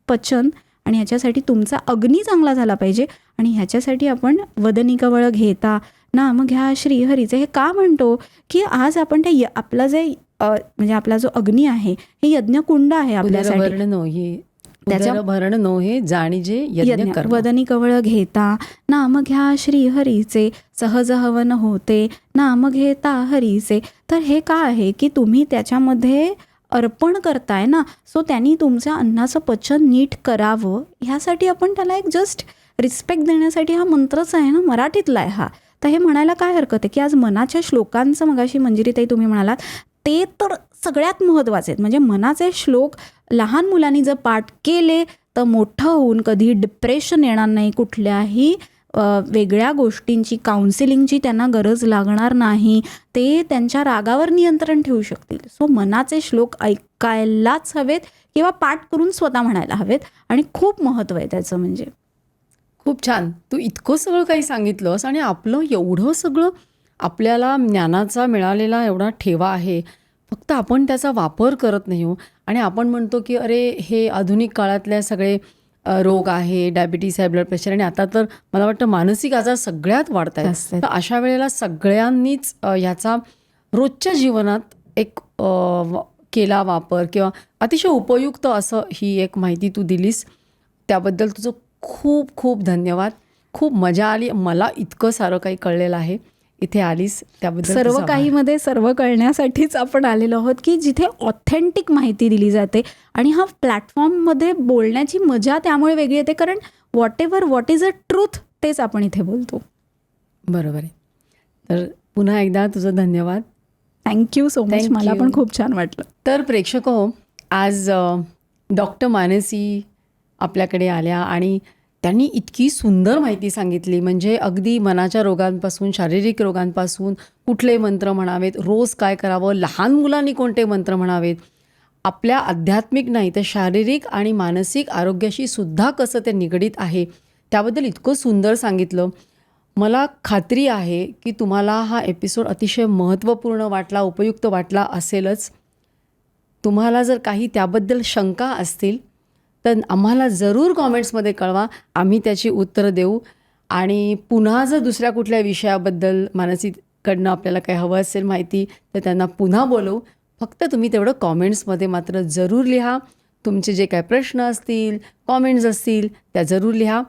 पचन आणि ह्याच्यासाठी तुमचा अग्नी चांगला झाला पाहिजे. आणि ह्याच्यासाठी आपण वदनी कवळ घेता नाम घ्या श्रीहरीचे हे का म्हणतो, की आज आपण ते आपला जे म्हणजे आपला जो अग्नी आहे हे यज्ञकुंड आहे आपल्यासाठी. भरण नोहे जाणी जे यज्ञ कर्म. वदनी कवळ घेता नाम घ्या श्रीहरीचे सहज हवन होते नाम घेता हरीचे. तर हे का आहे की तुम्ही त्याच्यामध्ये अर्पण करताय ना, सो त्यांनी तुमच्या अन्नाचं पचन नीट करावं, ह्यासाठी आपण त्याला एक जस्ट रिस्पेक्ट देण्यासाठी हा मंत्रच आहे ना, मराठीतला आहे हा. तर हे म्हणायला काय हरकत आहे की आज मनाच्या श्लोकांचं मगाशी मंजिरीताई तुम्ही म्हणालात ते तर सगळ्यात महत्त्वाचे आहेत. म्हणजे मनाचे श्लोक लहान मुलांनी जर पाठ केले तर मोठं होऊन कधी डिप्रेशन येणार नाही, कुठल्याही वेगळ्या गोष्टींची काउन्सिलिंगची त्यांना गरज लागणार नाही, ते त्यांच्या रागावर नियंत्रण ठेवू शकतील. सो मनाचे श्लोक ऐकायलाच हवेत किंवा पाठ करून स्वतः म्हणायला हवेत. आणि खूप महत्त्व आहे त्याचं. म्हणजे खूप छान. तू इतकं सगळं काही सांगितलंस आणि आपलं एवढं सगळं आपल्याला ज्ञानाचा मिळालेला एवढा ठेवा आहे, फक्त आपण त्याचा वापर करत नाही हो. आणि आपण म्हणतो की अरे हे आधुनिक काळातले सगळे रोग आहे, डायबिटीस आहे, ब्लड प्रेशर, आणि आता तर मला वाटतं मानसिक आजार सगळ्यात वाढत आहेत. तर अशा वेळेला सगळ्यांनीच ह्याचा रोजच्या जीवनात एक केला वापर किंवा अतिशय उपयुक्त असं ही एक माहिती तू दिलीस, त्याबद्दल तुझं खूप खूप धन्यवाद. खूप मजा आली. मला इतकं सारं काही कळलेलं आहे. इथे आलीस त्याबद्दल सर्व काहीमध्ये सर्व कळण्यासाठीच आपण आलेलो आहोत, की जिथे ऑथेंटिक माहिती दिली जाते. आणि हा प्लॅटफॉर्ममध्ये बोलण्याची मजा त्यामुळे वेगळी येते, कारण व्हॉट इज अ ट्रूथ तेच आपण इथे बोलतो. बरोबर आहे. तर पुन्हा एकदा तुझं धन्यवाद. Thank you so much. मला पण खूप छान वाटलं. तर प्रेक्षक हो, आज डॉक्टर मानसी आपल्याकडे आल्या आणि त्यांनी इतकी सुंदर माहिती सांगितली. म्हणजे अगदी मनाच्या रोगांपासून, शारीरिक रोगांपासून कुठले मंत्र म्हणावेत, रोज काय करावं, लहान मुलांनी कोणते मंत्र म्हणावेत, आपल्या आध्यात्मिक नाही तर शारीरिक आणि मानसिक आरोग्याशी सुद्धा कसं ते निगडीत आहे, त्याबद्दल इतकं सुंदर सांगितलं. मला खात्री आहे की तुम्हाला हा एपिसोड अतिशय महत्त्वपूर्ण वाटला, उपयुक्त वाटला असेलच. तुम्हाला जर काही त्याबद्दल शंका असतील तर आम्हाला जरूर कॉमेंट्समध्ये कळवा, आम्ही त्याची उत्तरं देऊ. आणि पुन्हा जर दुसऱ्या कुठल्या विषयाबद्दल मानसीकडनं आपल्याला काही हवं असेल माहिती तर त्यांना पुन्हा बोलवू. फक्त तुम्ही तेवढं कॉमेंट्समध्ये मात्र जरूर लिहा. तुमचे जे काही प्रश्न असतील, कॉमेंट्स असतील त्या जरूर लिहा.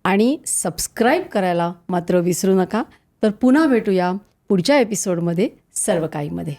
आणि सबस्क्राईब करायला मात्र विसरू नका. तर पुन्हा भेटूया पुढच्या एपिसोडमध्ये सर्व काहीमध्ये.